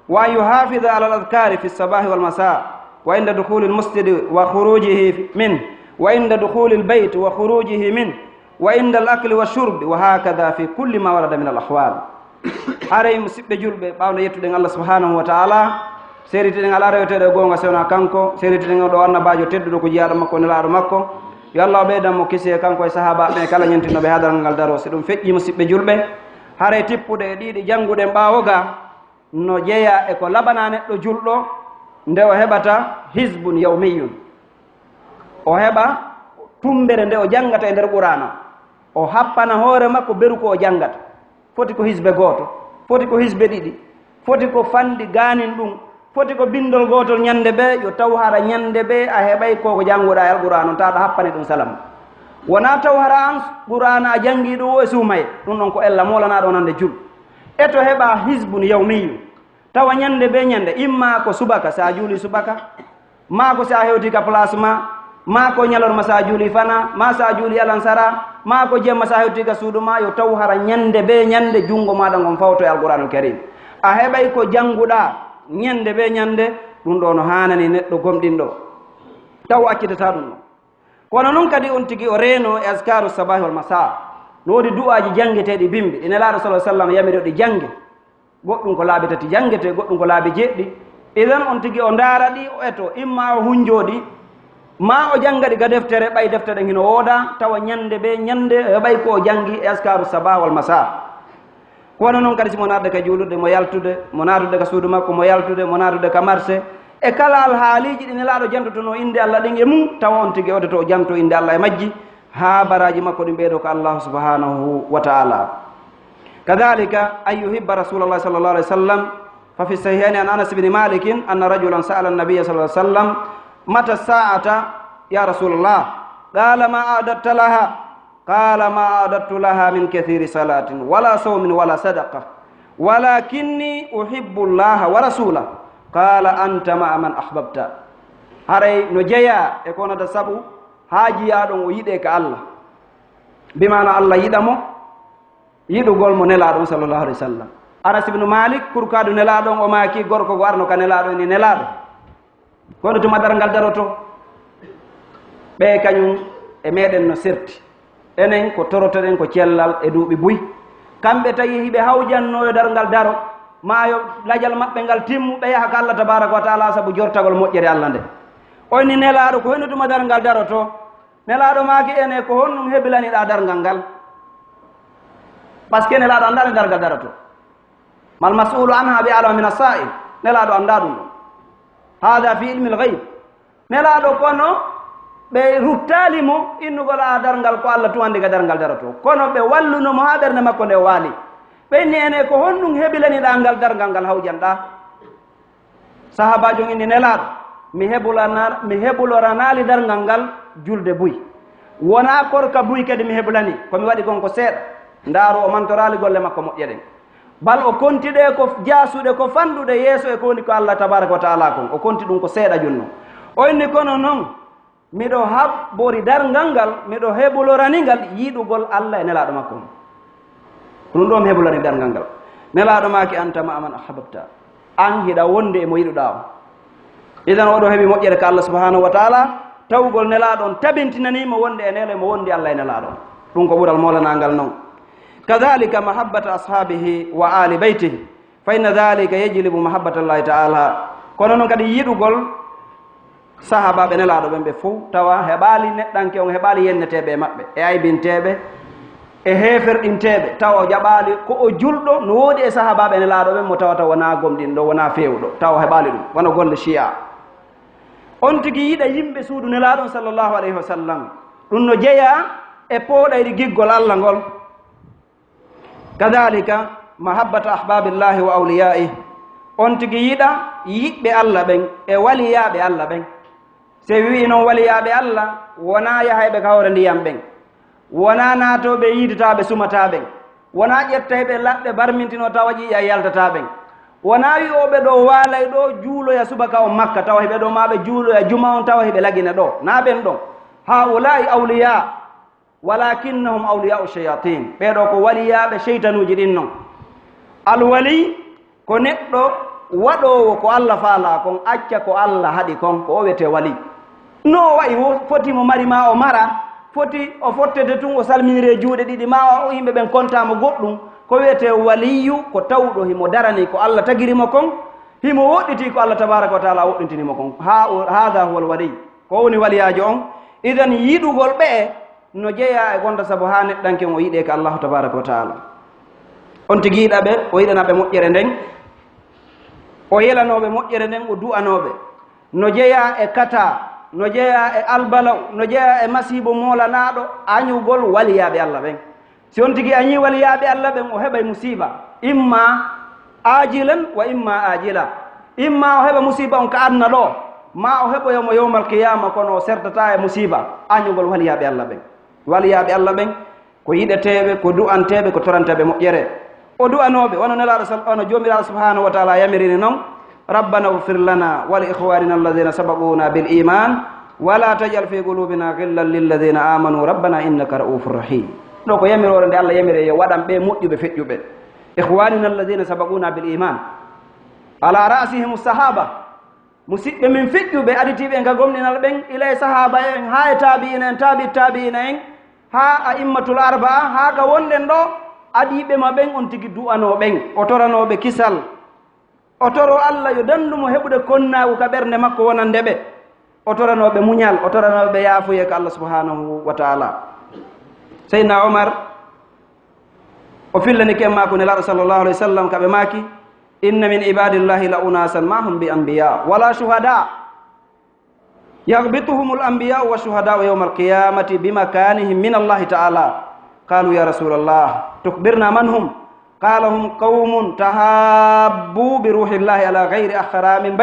وأن يحافظ على الأذكار في الصباح والمساء وعند دخول المسجد وخروجه منه وعند دخول البيت وخروجه منه وعند الأكل والشرب وهكذا في كل ما ورد من الأحوال haray musidɓe julɓe ɓawde yettuɗen allah subhanahu wa taala seritiɗen ala rewteɗe gonga sewna kanko seritiɗen o ɗo annabajo tedduɗo ko jiyaɗo makko nelaɗo makko yo allah o ɓeydanmo kise kanko e sahaba ɓe kala ñentinoɓe hadaral ngal daro si ɗum feƴƴi musidɓe julɓe haray tippuɗe e ɗiɗi jannguɗen ɓawoga no jeeya e ko laɓana neɗɗo julɗo nde o heɓata hisbun yawmiyun o heɓa tumbere nde o janngata e nder qur'ana o happana hoore makko beru ko o janngata foti ko hisbe gooto foti ko hisbe ɗiɗi foti ko fanɗi gaanin ɗum foti ko bindol gootol ñannde ɓe yo taw hara ñannde ɓe a heɓay koko jannguɗa e alqur'an on taɗa happane ɗum salam wona taw hara an qur'ana a janngi ɗum o e suumaye ɗum ɗon ko ella molanaɗo nande jul e to heɓa hisbun yawmiyu tawa ñannde ɓe ñannde imma ko subaka sa juuli subaka ma ko sa hewti ka place ma ko ñalorma sa juuli fana ma sa juuli alansara ma ko jemma sa hewti ka suudu ma yo taw hara ñande ɓe ñande junngo maɗa ngon fawto e alqouranul karim a heɓay ko jannguɗa ñande ɓe ñande ɗum ɗo no hanani neɗɗo gomɗinɗo taw accitata ɗum ɗo kono noon kadi on tigi o reeno e askaru sabahi wal masa no woodi du'aji janngeteɗi bimbi ine laaɗo sa sallam yamiri ɗi jannge goɗɗum ko laabi tati janngete goɗɗum ko laabi jeɗɗi idan on tigi o ndaara ɗi o eto imma o hunjoɗi ma o janngaɗi ga deftere ɓay deftere hino wooda tawa ñande ɓe ñande heɓay ko o janngi e askaru sabah wal masa kono noon kadi simo naatde ka juulude mo yaltude mo naatude ka suudu makko mo yaltude mo naatude ka marché e kala alhaaliji ɗi nelaaɗo jantotono inde allah ɗin e mum tawa on tigi odeto o janto inde allah e majji ha baraji makko ɗi ɓeeɗo ko allahu subhanahu wa taala kadalika an yuhibba rasulallah sallallah alih w sallam ففي الصحيحين عن أنس بن مالك أن رجلا سأل النبي صلى الله عليه وسلم متى الساعة يا رسول الله؟ قال ما أعددت لها؟ قال ما أعددت لها من كثير صلاة ولا صوم ولا صدقة ولكني أحب الله ورسوله. قال أنت مع من أحببت. هري نجيا يكون تسبو هاجي يادون ويدك الله بمعنى الله يدمو يدو قول نلادون صلى الله عليه وسلم. أنس بن مالك كركادو نلادون وما كي غوركو غارنو كنلادون ني نلادو kono tuma darangal daroto ɓe kañum e meɗen no serti enen ko torotoɗen ko cellal e duuɓi buy kamɓe tawi hiɓe hawjannoyo darangal daro maayo lajal maɓɓe ngal timmu ɓe yaha ko Allah tabaraka wa taala saabu jortagol moƴƴere Allah nde oyni nelaɗo ko henno tuma darangal daroto nelaɗo maaki ene ko honnum heɓilaniɗa dargal ngal par ce que nelaɗo anda ɗo dargal daroto mal mas'ulu anha bi alama min as-sa'il nelaɗo anda ɗum ɗon hada fi ilmi l-ghayb nelaɗo kono ɓe ruttalimo innugol a dargal ko Allah tuwandi ga dargal daroto kono ɓe wallunomo ha ɓernde makko nde waali ɓenni ene ko honɗum heɓilaniɗa ngal dargal ngal hawjanɗa sahabajo inni nelaɗo mi heɓuloranali dargal ngal julde buy wona korka buy kadi mi heɓulani komi waɗi gon ko seeɗa ndaaru o mantorali golle makko moƴƴe ɗen bal o kontiɗe ko jasuɗe ko fanɗuɗe yeeso e ko woni ko Allah tabaraka wa taala kon o konti ɗum ko seeɗa junno o inni kono noon miɗo haɓɓori dargal ngal miɗo heɓuloranigal yiɗugol Allah e nelaɗo makko ɗum ɗo mi heɓulani dargal ngal nelaɗo maki anta ma man ahbabta an hiɗa wonde e mo yiɗuɗa o idan oɗo heeɓi moƴƴere ko Allah subhanahu wa taala tawgol nelaɗo on tabintinanimo wonde e nele mo wondi Allah e nelaɗo on ɗum ko ɓuural molanagal noon kadhalika mahabbata ashabihi wa ali beytihi fa inna dhalika yejlibu mahabbata llahi taala kono noon kadi yiɗugol sahabaɓe nelaɗo ɓen ɓe fof tawa heɓali neɗɗanke on heɓali yenneteɓe e maɓɓe e aybinteɓe e heferɗinteɓe tawa o jaɓali ko o julɗo no woodi e sahabaɓe nelaɗo ɓen mo tawata wona gomɗinɗo wona fewɗo tawa heɓali ɗum wona golle chi'a on tigui yiɗa yimɓe suudu nelaɗon sallllahu alayhi wa sallam ɗum no jeeya e pooɗayri giggol Allah ngol kadhalika mahabbata ahbabillahi wa awliyaih on tigui yiɗa yiɓɓe Allah ɓen e waliyaɓe Allah ɓen se wi noon waliyaɓe Allah wona yahayɓe kawre ndiyam ɓen wona naatoɓe yiidataɓe sumataɓen wona ƴettayɓe laɓɓe barmintino tawa ƴiƴa yaltata ɓen wona wiyoɓe ɗo waalay ɗo juuloya subaka o Makka tawa heɓe ɗo maɓe juuloya juma on tawa heɓe lagina ɗo na ɓen ɗon haulai awliya walakinnahum awliyau shayatin ɓeɗo ko waliyaɓe cheytanuji ɗin noon alwali ko neɗɗo waɗowo ko Allah faala kon acca ko Allah haɗi kon ko o wiyete wali no wayi foti mo mari ma o mara foti o fottede tun o salminire juuɗe ɗiɗi ma o yimɓe ɓen kontamo goɗɗum ko wiyete waliyu ko tawɗo himo darani ko Allah tagirimo kon himo woɗɗiti ko Allah tabaraka wa taala woɗɗintinimo kon hada huwa alwali ko woni waliyajo on idan yiɗugol ɓe no jeeya e gonda saabu ha neɗɗanke o yiɗe ko Allahu tabaraka wa taala on tigi yiɗa ɓe o yiɗanaɓe moƴƴere nden o yelanoɓe moƴƴere nden o du'anoɓe no jeeya e kata no jeeya e albalaw no jeeya e masibo molanaɗo añugol waliyaɓe Allah ɓen si on tigi añi waliyaɓe Allah ɓen o heɓay musiba imma ajilan wa imma ajila imma o heɓa musiba on ka adna ɗo ma o heɓoyomo yowmal qiyama kono o sertata e musiba añugol waliyaɓe Allah ɓen waliyaɓe Allah ɓen ko yiɗeteɓe ko du'anteɓe ko toranteɓe moƴƴere o du'anoɓe wono nelaɗo ono jomiraɗo subhanahu wa taala yamirini noon rabbana ighfir lana wa li ikhwanina alladhina sabaquna bil iman wala tajal fi qulubina ghillan lilladhina amanu rabbana innaka ra'ufur rahim ɗo ko yamirore nde Allah yamiri yo waɗan ɓe moƴƴuɓe feƴƴuɓe ikhwanina alladhina sabaquna bil iman ala ra'sihim sahaba musidɓe min feƴƴuɓe aditiɓe nga gomɗinal ɓen ilay sahaba en ha e tabi'ina en tabi'ina en ha a immatul arba'a ha ga wonɗen ɗo adiɓe ma ɓen on tigi du'ano ɓen o toranoɓe kisal o toro Allah yo dandumo heɓude konnagu ka ɓernde makko wonande ɓe o toranoɓe muñal o toranoɓe yaafuye ko Allah subhanahu wa taala seydna Omar o fillani ken mako nelaɗo sallllahu alayhi wa sallam kaɓe maki inna min ibadillahi la unasan ma hum bi anbiya wala shuhada yaghbituhum al anbiya wa shuhada yawma al qiyamati bimakanihim min Allah ta'ala qalu ya rasulallah tukbirna man hum qala hum qawmun tahabbu bi ruhillahi ala gayri arhamin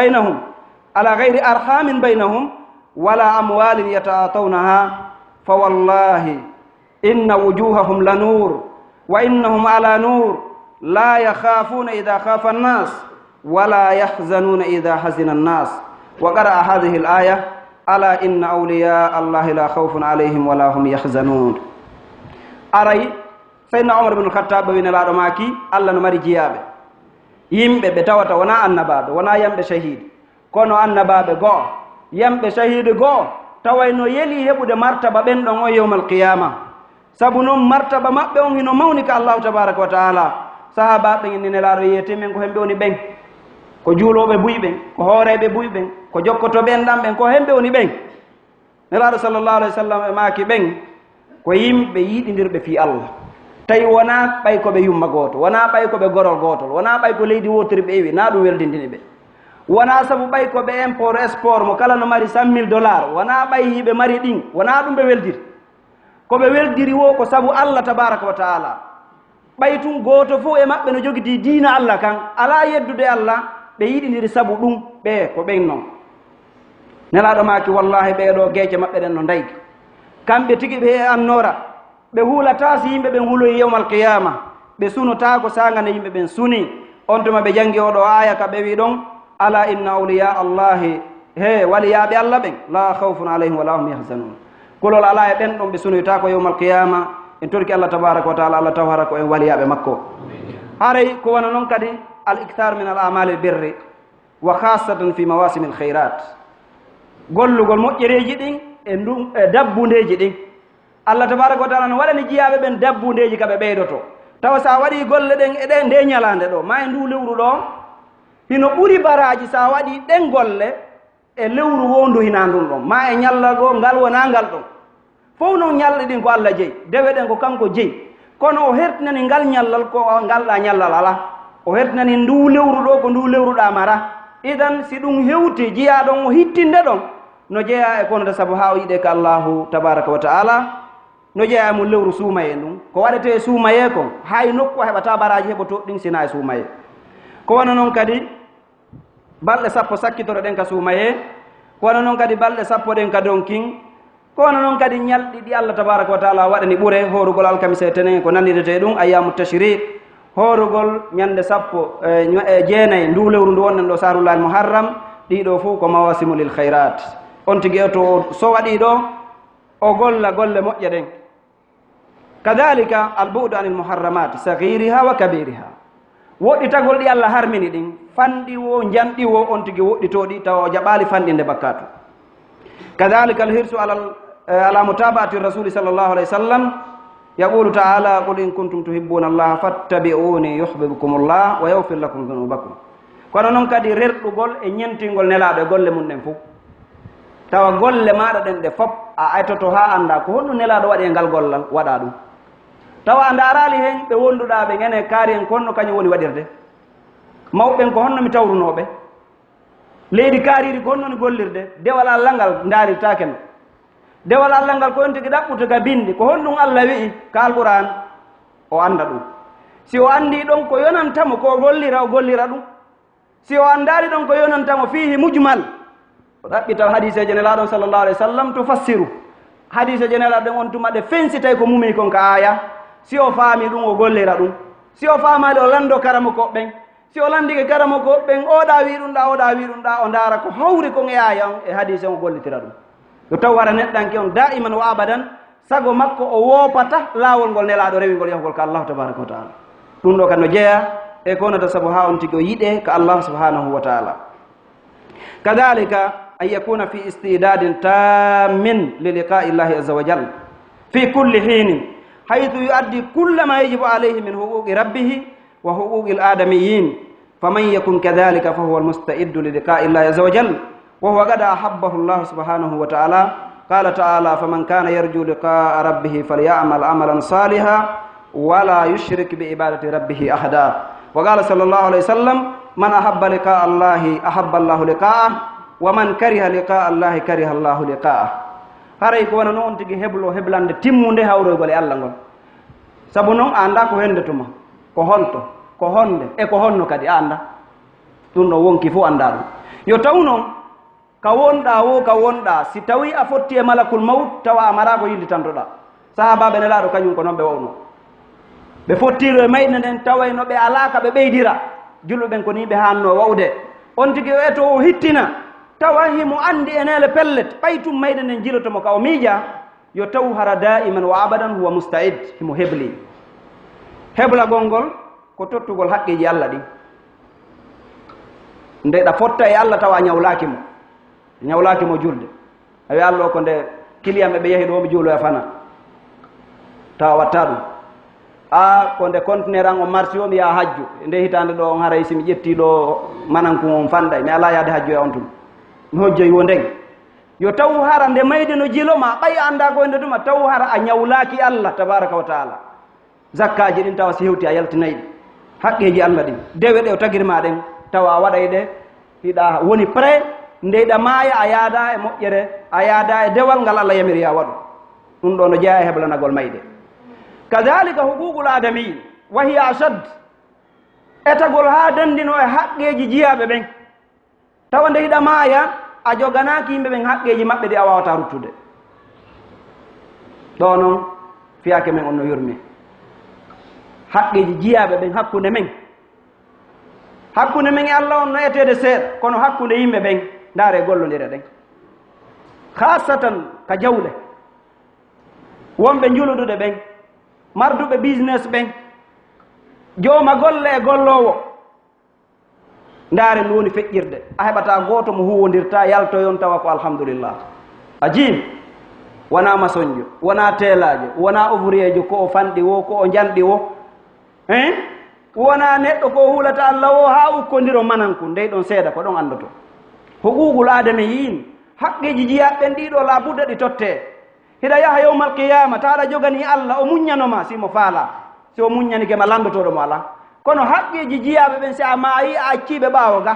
baynahum wala amwalin yataatawnaha fa wallahi inna wujuhahum la nur wa innahum ala nur la yakhafuna idha khafa an-nas wala yahzanuna idha hazina an-nas. Wa qara'a hadhihi al-aya ala inna awliya allahi la khawfun alayhim wala hum yahzanun. Aray sayyidina Umar ibn al-Khattab wi nelaɗo maki Allah no mari jiyaɓe yimɓe ɓe tawata wona annabaɓe wona yamɓe shahidi kono annabaɓe go'o yamɓe shahidi go'o tawayno yeli heɓude martaba ɓen ɗon o yawmal qiyama. Sabu noon martaba maɓɓe on hino mawni ka Allahu tabaraka wa taala. Sahabaɓe ni nelaɗo yiyete men ko hemɓe woni ɓen, ko juuloɓe buy ɓen, ko hooreɓe buy ɓen, ko jokkotoɓe enɗam ɓen, ko hemɓe woni ɓen. Nelaɗo sallallahu alayhi wa sallam e maki ɓen ko yimɓe yiɗidirɓe fi Allah, tawi wona ɓay koɓe yumma goto, wona ɓay koɓe gorol gotol, wona ɓay ko leydi wotiri ɓe ewi na ɗum weldindini ɓe, wona sabu ɓay koɓe import export mo kala no mari $100,000, wona ɓay hiɓe mari ɗin, wona ɗum ɓe weldiri. Koɓe weldiri wo ko sabu Allah tabaraka wa taala. ɓay tun goto fof e maɓɓe no jogiti diina Allah kan ala yeddude Allah, ɓe yiɗidiri sabu ɗum ɓe ko ɓen noon. Nelaɗo maki wallahi ɓeɗo gueece maɓɓe ɗen no dayki, kamɓe tigi ɓe annora, ɓe huulata si yimɓe ɓen huuloyi yawmal qiyama, ɓe sunota ko sagane yimɓe ɓen suni. On tuma ɓe jangi oɗo aya ka ɓe wi ɗon ala inna awliya allahi he waliyaɓe Allah ɓen la khawfun alayhim wala hum yahzanun. Kulol ala e ɓen ɗon ɓe sunoyta ko yawmal qiyama. En torki Allah tabaraka wa taala, Allah tawhara ko en waliyaɓe makko. Haray ko wona noon kadi al iktar min al amal al birri wa khasatan fi mawasim al khairat, gollugol moƴƴereji ɗin e dabbundeji ɗin. Allah tabaraka wa taala no waɗani jiyaɓe ɓen dabbundeji kaɓe ɓeydoto. Tawa sa waɗi golle ɗen e ɗe nde ñalande ɗo ma e ndu lewru ɗo hino ɓuri baraji sa waɗi ɗen golle e lewru wondu hina ndun ɗon ma e ñallal go ngal wona ngal ɗon fof noon ñalɗe ɗin ko Allah jeyi, dewe ɗen ko kanko jeyi, kono o hertinani ngal ñallal ko ngalɗa ñallal ala, o hertinani ndu lewru ɗo ko ndu lewruɗa mara. Idan si ɗum hewti jiya ɗon o hittinde ɗon no jeeya e konota sabu ha o yiɗe ka Allahu tabaraka wa taala, no jeeya mo lewru suumaye ɗum ko waɗete suumaye kon hay nokku a heɓata baraji heɓoto ɗin sina e suumaye. Ko wona noon kadi balɗe 10 sakkitoro ɗen ka suumaye, ko wona noon kadi balɗe 10 ɗen ka donkin, ko wona noon kadi ñalɗi ɗi Allah tabaraka wa taala waɗani ɓuure horugol alkamise tenen ko nannidete ɗum ayyamu tashrik, horugol ñande 19 ndu lewru ndu wonnen ɗo sarullahil muharram. Ɗiɗo fof ko mawasimu lil khairat. On tigi to so waɗi ɗo o golla golle moƴƴe ɗen. Kadhalika albu'du anil muharramat saghiriha wa kabiriha, woɗɗitagol ɗi Allah harmini ɗin fanɗi wo janɗi wo on tigi woɗɗitoɗi tawa o jaɓali fanɗinde bakkatu. Kadhalika alhirsu ala mutaba'ati rasuli sallallahu alayhi wa sallam, yaqulu ta'ala qul in kuntum tuhibbuna allaha fattabi'uni yuhibbukumullah wa yaghfir lakum dhunubakum. Kono noon kadi rerɗugol e ñentingol nelaɗo e golle mum ɗen fof, tawa golle maɗa ɗen ɗe fop a aytoto ha anda ko honno nelaɗo waɗi e ngal gollal waɗa ɗum, tawa a darali hen ɓe wonduɗa ɓe ene kaari en konno kañum woni waɗirde, mawɓen ko honno mi tawrunoɓe, leydi kaariri ko honno ni gollirde, dewal Allah ngal darirtake no, dewal Allah ngal ko on tigi ɗaɓɓuta ka bindi ko honɗum Allah wi'i ka alquran o anda ɗum. Si o andi ɗon ko yonantamo ko gollira o gollira ɗum, si o andari ɗon ko yonantamo fihi mujmal o ɗaɓɓita hadise je nelaɗon sallallahu alayhi wa sallam to fassiru hadise je nelaɗo ɗen on tuma ɗe fensi tawi ko mumi kon ka aya. Si o faami ɗum o gollira ɗum, si o faamali o lando karamo koɓɓen, si o landike karamo koɓɓen oɗa wi ɗum ɗa oɗa wi ɗum ɗa o ndaara ko hawri kon e aya on e hadise on o gollitira ɗum. Yo taw wara neɗɗanke on da'iman wa abadan sago makko o woopata laawol ngol nelaɗo rewingol yahugol ka Allah tabaraka wa taala. Ɗum ɗo kan no jeeya e ko wonata sabu ha on tigi o yiɗe ka Allah subhanahu wa taala. Kadhalika an yakuna fi istidadin tammin li liqa'i llahi azza wa jalla fi kulli hinin haythu yuaddi kulla ma yajibu alayhi min huquqi rabbih wa huquqi al-adamiyyin, faman yakun kadhalika fa huwa al-musta'iddu li liqa'i llahi azza wa jalla wa huwa qad ahabbahu Allah subhanahu wa ta'ala. Qala ta'ala faman kana yarju liqa'a rabbih falyamal amalan salihan wa la yushrik bi ibadati rabbih ahada. Wa qala sallallahu alayhi wa sallam man ahabba liqa'a Allahi ahabba Allahu liqa'ahu wa man kariha liqa'a Allahi kariha Allahu liqa'ahu. Haray ko wona noon tigi heblo heblande timmunde hawroygol e Allah ngol, sabu noon a anda ko hendetuma ko honto ko honde e ko honno kadi anda ɗum ɗo wonki fof anda ɗum yo taw noon ka wonɗa wo ka wonɗa si tawi a fotti e malakul maut tawa a mara ko yillitantoɗa sahabaɓe nelaɗo kañum ko noon ɓe wawno ɓe fottiro e mayɗe nden tawayno ɓe alaka ɓe ɓeydira julɓeɓen ko ni ɓe hanno wawde on tigi o eto o hittina tawa himo andi enele pellet ɓaytum mayɗe nden jilotomo ka o miija yo taw hara daiman wa abadan huwa mustaid himo hebli heblagol ngol ko tottugol haqqeji allah ɗi nde ɗa fotta e allah tawa ñawlakimo julde a wi allah o ko nde kiliyamme ɓe yehi ɗo mi juulo e fana tawa watta ɗum ko nde contenaire an o marsi o mi yaha hajju nde hitande ɗo on haray simi ƴetti ɗo mananku on fanɗay mi ala yaade hajju e on tun mi hojjoyi wo ndeng yo taw hara nde mayde no jiloma ɓay anda ko nde ɗuma taw hara a ñawlaki allah tabaraka wa taala zakkaji ɗin tawa si hewti a yaltinayi ɗi haqqeji allah ɗin dewe ɗe o tagirma ɗen tawa a waɗay ɗe hiɗa woni prêt ndeyɗa maaya a yaada e moƴƴere a yaada e dewal ngal allah yamiri ya waɗu ɗum ɗo no jeeya e heblanagol mayde kadalika huququl adamiyin wa hiya ashad etagol ha dandino e haqqeji jiyaɓe ɓen tawa nde hiɗa maaya a joganaki yimɓe ɓen haqqeji maɓɓe ɗi a wawata ruttude ɗo noon fiyake men on no yurmi haqqeji jiyaɓe ɓen hakkude men e allah on no etede seeɗa kono hakkude yimɓe ɓen ndaare gollodire ɗen khasatan ka jawle wonɓe juluduɗe ɓen marduɓe business ɓen jooma golle e gollowo ndaare ndu woni feƴƴirde a heɓata gooto mo huwondirta yaltoyon tawa ko alhamdulillah a jiim wona maçonjo wona teelajo wona ouvrier jo ko o fanɗi wo ko o janɗi wo wona neɗɗo ko hulata allah o ha ukkondiro mananku ndey ɗon seeɗa ko ɗon andoto huququl adame yin haqqeji jiyaɓɓen ɗiɗo labudda ɗi totte hiɗa yaha yawmal qiyama taɗa jogani allah o muññanoma simo faala si o muññanike ma landotoɗomo ala kono haqqeji jiyaɓe ɓen si a maayi a acciɓe ɓaawo ga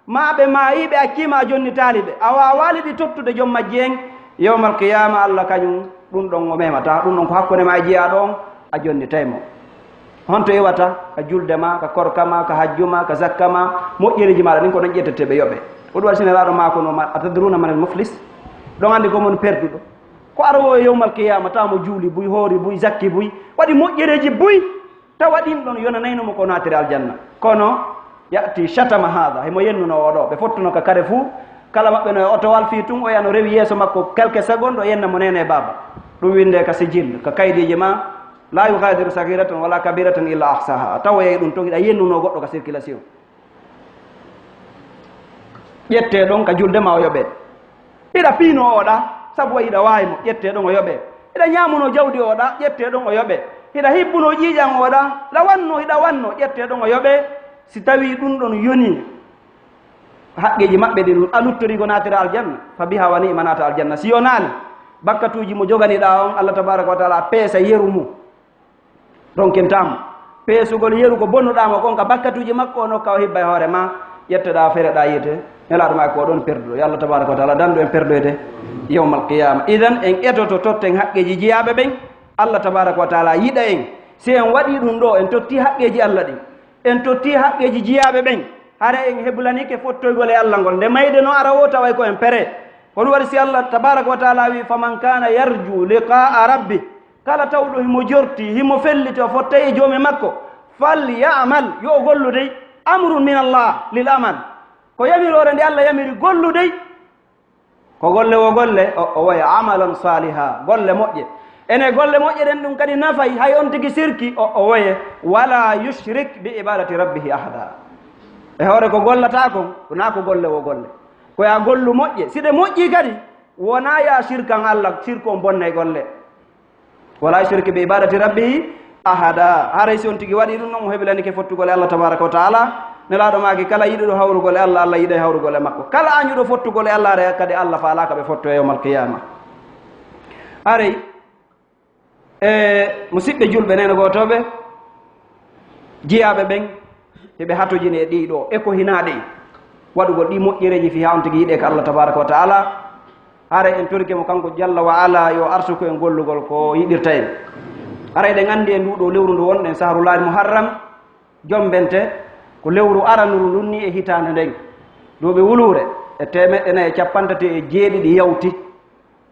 ma ɓe maayiɓe accima a jonnitali ɓe a wawali ɗi tottude joom majji en yawmal qiyama allah kañum ɗum ɗon o memata ɗum ɗon ko hakkude ma e jiya ɗon a jonnitaymo honto iwata ka julde ma ka korka ma ka hajju ma ka zakka ma moƴƴereji maɗa ɗin ko ɗon ƴetteteɓe yoɓe o ɗum waɗi sinelaɗo makonoma a tadruna manel muflis ɗon andi komon perduɗo ko arawo e yawmal qiyama tawmo juuli buy hoori buy zakki buy waɗi moƴƴereji buy tawa ɗin ɗon yonanaynomo ko natiri aljanna kono yati chatama haada himo yennuno oɗo ɓe fottuno ka kare fuu kala maɓɓe no e otowal fi tun o yano rewi yeeso makko quelques secondes o yenna mo nene baba ɗum winde ka sijil ka kaydiji ma la yughadiru sagiratan wala kabiratan illa ahsaha tawa yeyi ɗum to hiɗa yennuno goɗɗo ka circulation ƴette ɗon ka julde ma o yoɓe hiɗa piino oɗa sabu wa hiɗa wawimo ƴette ɗon o yoɓe hiɗa ñamuno jawdi oɗa ƴette ɗon o yoɓe hiɗa hibbuno ƴiiƴan oɗa la wanno hiɗa wanno ƴette ɗon o yoɓe si tawi ɗum ɗon yoni haqqeji maɓɓe ɗi ɗum a luttori ko natira aljanna fa biha wa ni'ma nata aljanna si yonani bakkatuji mo joganiɗa on allah tabaraka wa taala peesa yeru mum ronkintamo peesugol yeru ko bonnuɗamo kon ka bakkatuji makko o nokka o hibba e hoore ma ƴetteɗa fereɗa yiyete nelaɗo ma ko ɗon perduɗo yo allah tabaraka wa taala dandu en perdoyde yawmal qiyama idan en etoto totten haqqeji jiyaɓe ɓen allah tabaraka wa taala yiɗa en si en waɗi ɗum ɗo en totti haqqeji allah ɗin en totti haqqeji jiyaɓe ɓen hara en heblanike fottoygol e allah ngol nde mayde no ara o taway ko en pere ko ɗum waɗi si allah tabaraka wa taala wi faman kana yarju liqa'a rabbi kala tawɗo himo jorti himo felliti o fottay e joomi makko fal yamal yo golludey amrun min allah lil amal ko yamirore nde allah yamiri golludey ko golle wo golle o woya amalan saliha golle moƴƴe ene golle moƴƴe ɗen ɗum kadi nafay hay on tigi sirki o woye wala yushrik bi ibadati rabbihi ahada e hoore ko gollata kon wona ko golle wo golle koya gollu moƴƴe siɗe moƴƴi kadi wona ya sirkan allah sirku on bonna e golle wala yushrik bi ibadati rabbihi ahada haray si on tigi waɗi ɗum noon o heɓilanike fottugol e allah tabaraka wa taala nelaɗo maki kala yiɗiɗo hawrugol e allah allah yiɗa e hawrugol e makko kala añuɗo fottugol e allah re kadi allah faalaka ɓe fotto e yawmal qiyama haray musidɓe julɓe nene gotoɓe jiyaɓe ɓen heɓe hatojini e ɗiɗo e ko hinaɗe waɗugol ɗi moƴƴereji fi ha on tigi yiɗe ko allah tabaraka wa taala haray en torike mo kanko jalla wa ala yo arsuko en gollugol ko yiɗirta en haray ɗen andi e nduɗo lewru ndu wonɗen sahrulari muharram jombente ko lewru aranuru ndun ni e hitande nden duuɓi wulure e 450 yawti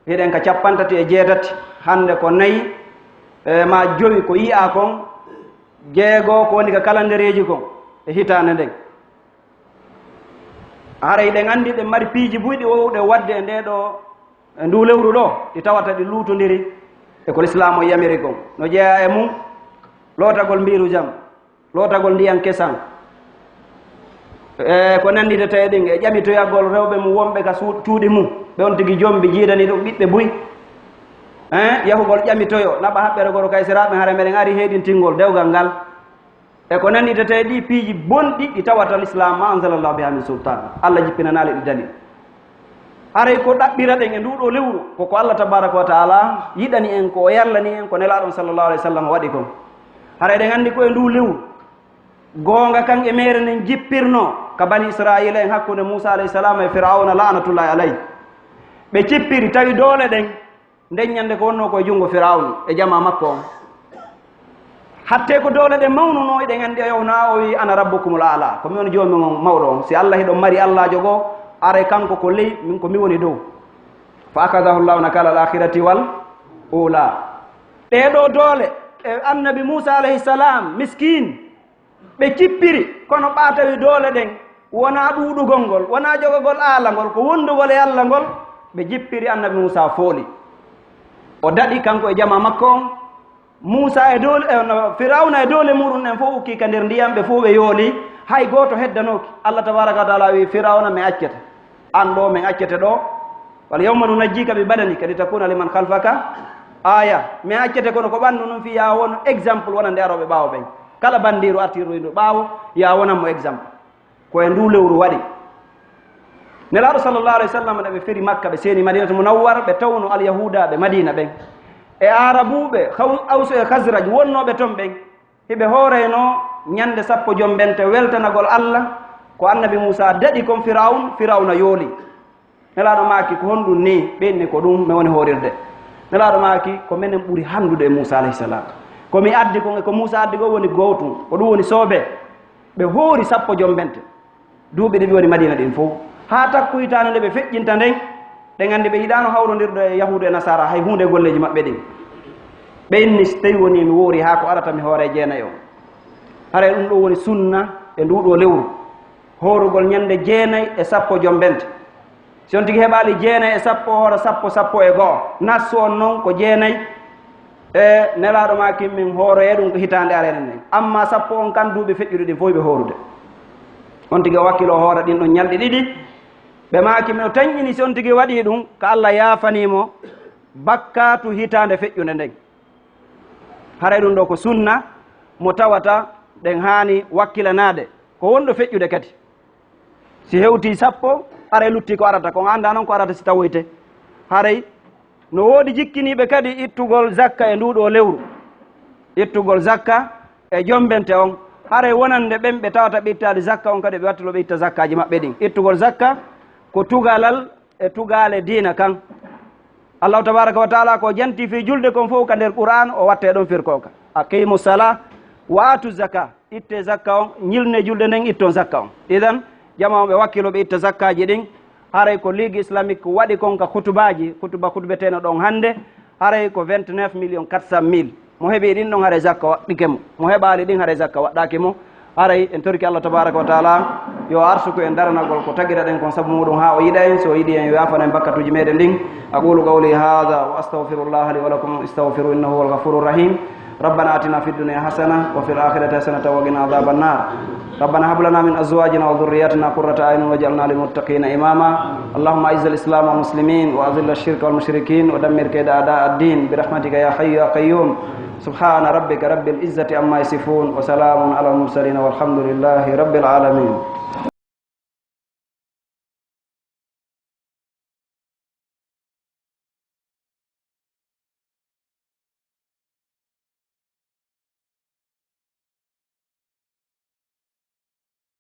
hiɗen ka 58 hande ko 4 ma 5 ko yi'a kon 6 ko woni ka kalandereji kon e hitande nden haray ɗen andi ɗen mari piiji buyɗi wowɗe wadde e nde ɗo e ndu lewru ɗo ɗi tawata ɗi luutodiri e ko l'islam o yamiri kon no jeeya e mum lootagol mbiru jam lootagol ndiyan kesan ko nandite tawi ɗin e ƴamitoyagol rewɓe mum wonɓe ka cuuɗi mum ɓe on tigi jombi jiidani ɗum ɓiɓɓe buy yahugol ƴamitoyo naɓa haɓɓere goro kaysiraɓe hara meɗen ari heeɗintingol dewgal ngal e ko nandite tawi ɗi piiji bonɗi ɗi tawata l'islam ma anzalallahu biha min sultan allah jippinanaale ɗi dalil haray ko ɗaɓɓira ɗen e nduɗo lewru koko allah tabaraka wa taala yiɗani en ko yallani en ko nelaɗon sallllahu alih w sallam waɗi kon haray ɗen anndi ko e ndu lewru goonga kan e mere nen jippirno ka bani israila en hakkude moussa alayhi salam e firauna lanatullahi alayh ɓe cippiri tawi doole ɗen nden ñande ko wonno koye junngo firawni e jama makko on hatte ko doole ɗe mawnuno eɗen anndi o yowna o wi ana rabbukumul ala ko mi woni joomi on mawɗo on si allah hiɗon mari allahjo goo are kanko ko ley min ko mi woni dow fa akadahu llahu nakala al akhirati wal ula ɗeɗo doole e annabi moussa alayhi salam miskin ɓe cippiri kono ɓaatawi doole ɗen wona ɗuɗugol ngol wona jogogol aala ngol ko wondugol e allah ngol ɓe jippiri annabi moussa fooli o daɗi kanko e jama makko on moussa e doole firawna e doole muɗum ɗen fof ukki ka nder ndiyam ɓe fof ɓe yooli hay gooto heddanoki allah tabaraka wa taala wi firawna mi accete an ɗo min accete ɗo wala yawma nunajjika bi badani kadi takuna liman khalfaka aya mi accete kono ko ɓanndu num fi ya won exemple wonande aroɓe ɓaawo ɓen kala bandiru artiroyno ɓaawo ya wonanmo exemple koye ndu lewru waɗi nelaaɗo sallllahu alayhi wa sallam ɗe ɓe feri makka ɓe seeni madinatu munawwar ɓe tawno alyahuda ɓe madina ɓen e arabuɓe awsu e hasraj wonnoɓe toon ɓen hiɓe hooreyno ñande 10 jombente weltanagol allah ko annabi moussa daɗi kon firawna yooli nelaaɗo maaki ko honɗum ni ɓenni ko ɗum mi woni hoorirde nelaaɗo maaki ko minen ɓuri hanndude e moussa alayhi salam komi addi kon e ko moussa addi ko woni gootum ko ɗum woni soobe ɓe hoori 10 jombente duuɓi ɗiɗi woni madina ɗin fof haa takkuytano nde ɓe feƴƴinta nden ɗe nganndi ɓe yiɗano hawrondirɗo e yahudu e nasara hay hunde golleji maɓɓe ɗin ɓe inni so tawi woni mi woori haa ko arata mi hoore jeenayi o haray ɗum ɗo woni sunna e nduɗo lewru horugol ñande 9 jombente si on tigi heɓali 9 e 10 hoora 10 e goho nassu on noon ko 9 e nelaɗo ma kimmin hooroye ɗum ko hitande arene nden amma 10 on kan duuɓi feƴƴuɗi ɗin fof ɓe horude on tigi o wakkilo hoora ɗin ɗon ñalɗi ɗiɗi ɓe makimi o tañƴini si on tigi waɗi ɗum ko allah yafanimo bakkatu hitande feƴƴude nden haray ɗum ɗo ko sunna mo tawata ɗen haani wakkilanade ko wonɗo feƴƴude kadi si hewti 10 aray lutti ko arata ko anda noon ko arata si tawoyte haray no woodi jikkiniɓe kadi ittugol zakka e nduɗo lewru ittugol zakka e jombente on haray wonande ɓen ɓe tawata ɓe ittade zakka on kadi ɓe wattilo ɓe itta zakkaji maɓɓe ɗin ittugol zakka ko tugalal e tugale diina kan allahu tabaraka wa taala ko janti fi julde kon fof ka nder qur'an o watte ɗon firkoka aqimu sala wa atu zaka itte zakka on ñilne julde nden itton zakka on idan jama on ɓe wakkilo ɓe itta zakkaji ɗin haray ko ligue islamique waɗi kon ka hutubaji hutuba hutbeteno ɗon hannde haray ko 29 400 000 mo heeɓi ɗin ɗon haray zakka waɗɗike mo heɓali ɗin haray zakka waɗɗaki mo haray en torki allah tabaraka wa taala yo arsuku en daranagol ko tagira ɗen kon saabu muɗum ha o yiɗa en so yiɗi en yo yafana en bakkatuji meɗen ɗin aqulu qawli hada wa astahfirullah li wa lakum istahfiru innahu huwal ghafurur rahim ربنا آتنا في الدنيا حسنة وفي الآخرة حسنة وقنا عذاب النار ربنا هب لنا من أزواجنا وذرياتنا قرة أعين واجعلنا للمتقين إماما اللهم أعز الإسلام والمسلمين وأذل الشرك والمشركين ودمر كيد أعداء الدين برحمتك يا حي يا قيوم سبحان ربك رب العزة عما يصفون وسلام على المرسلين والحمد لله رب العالمين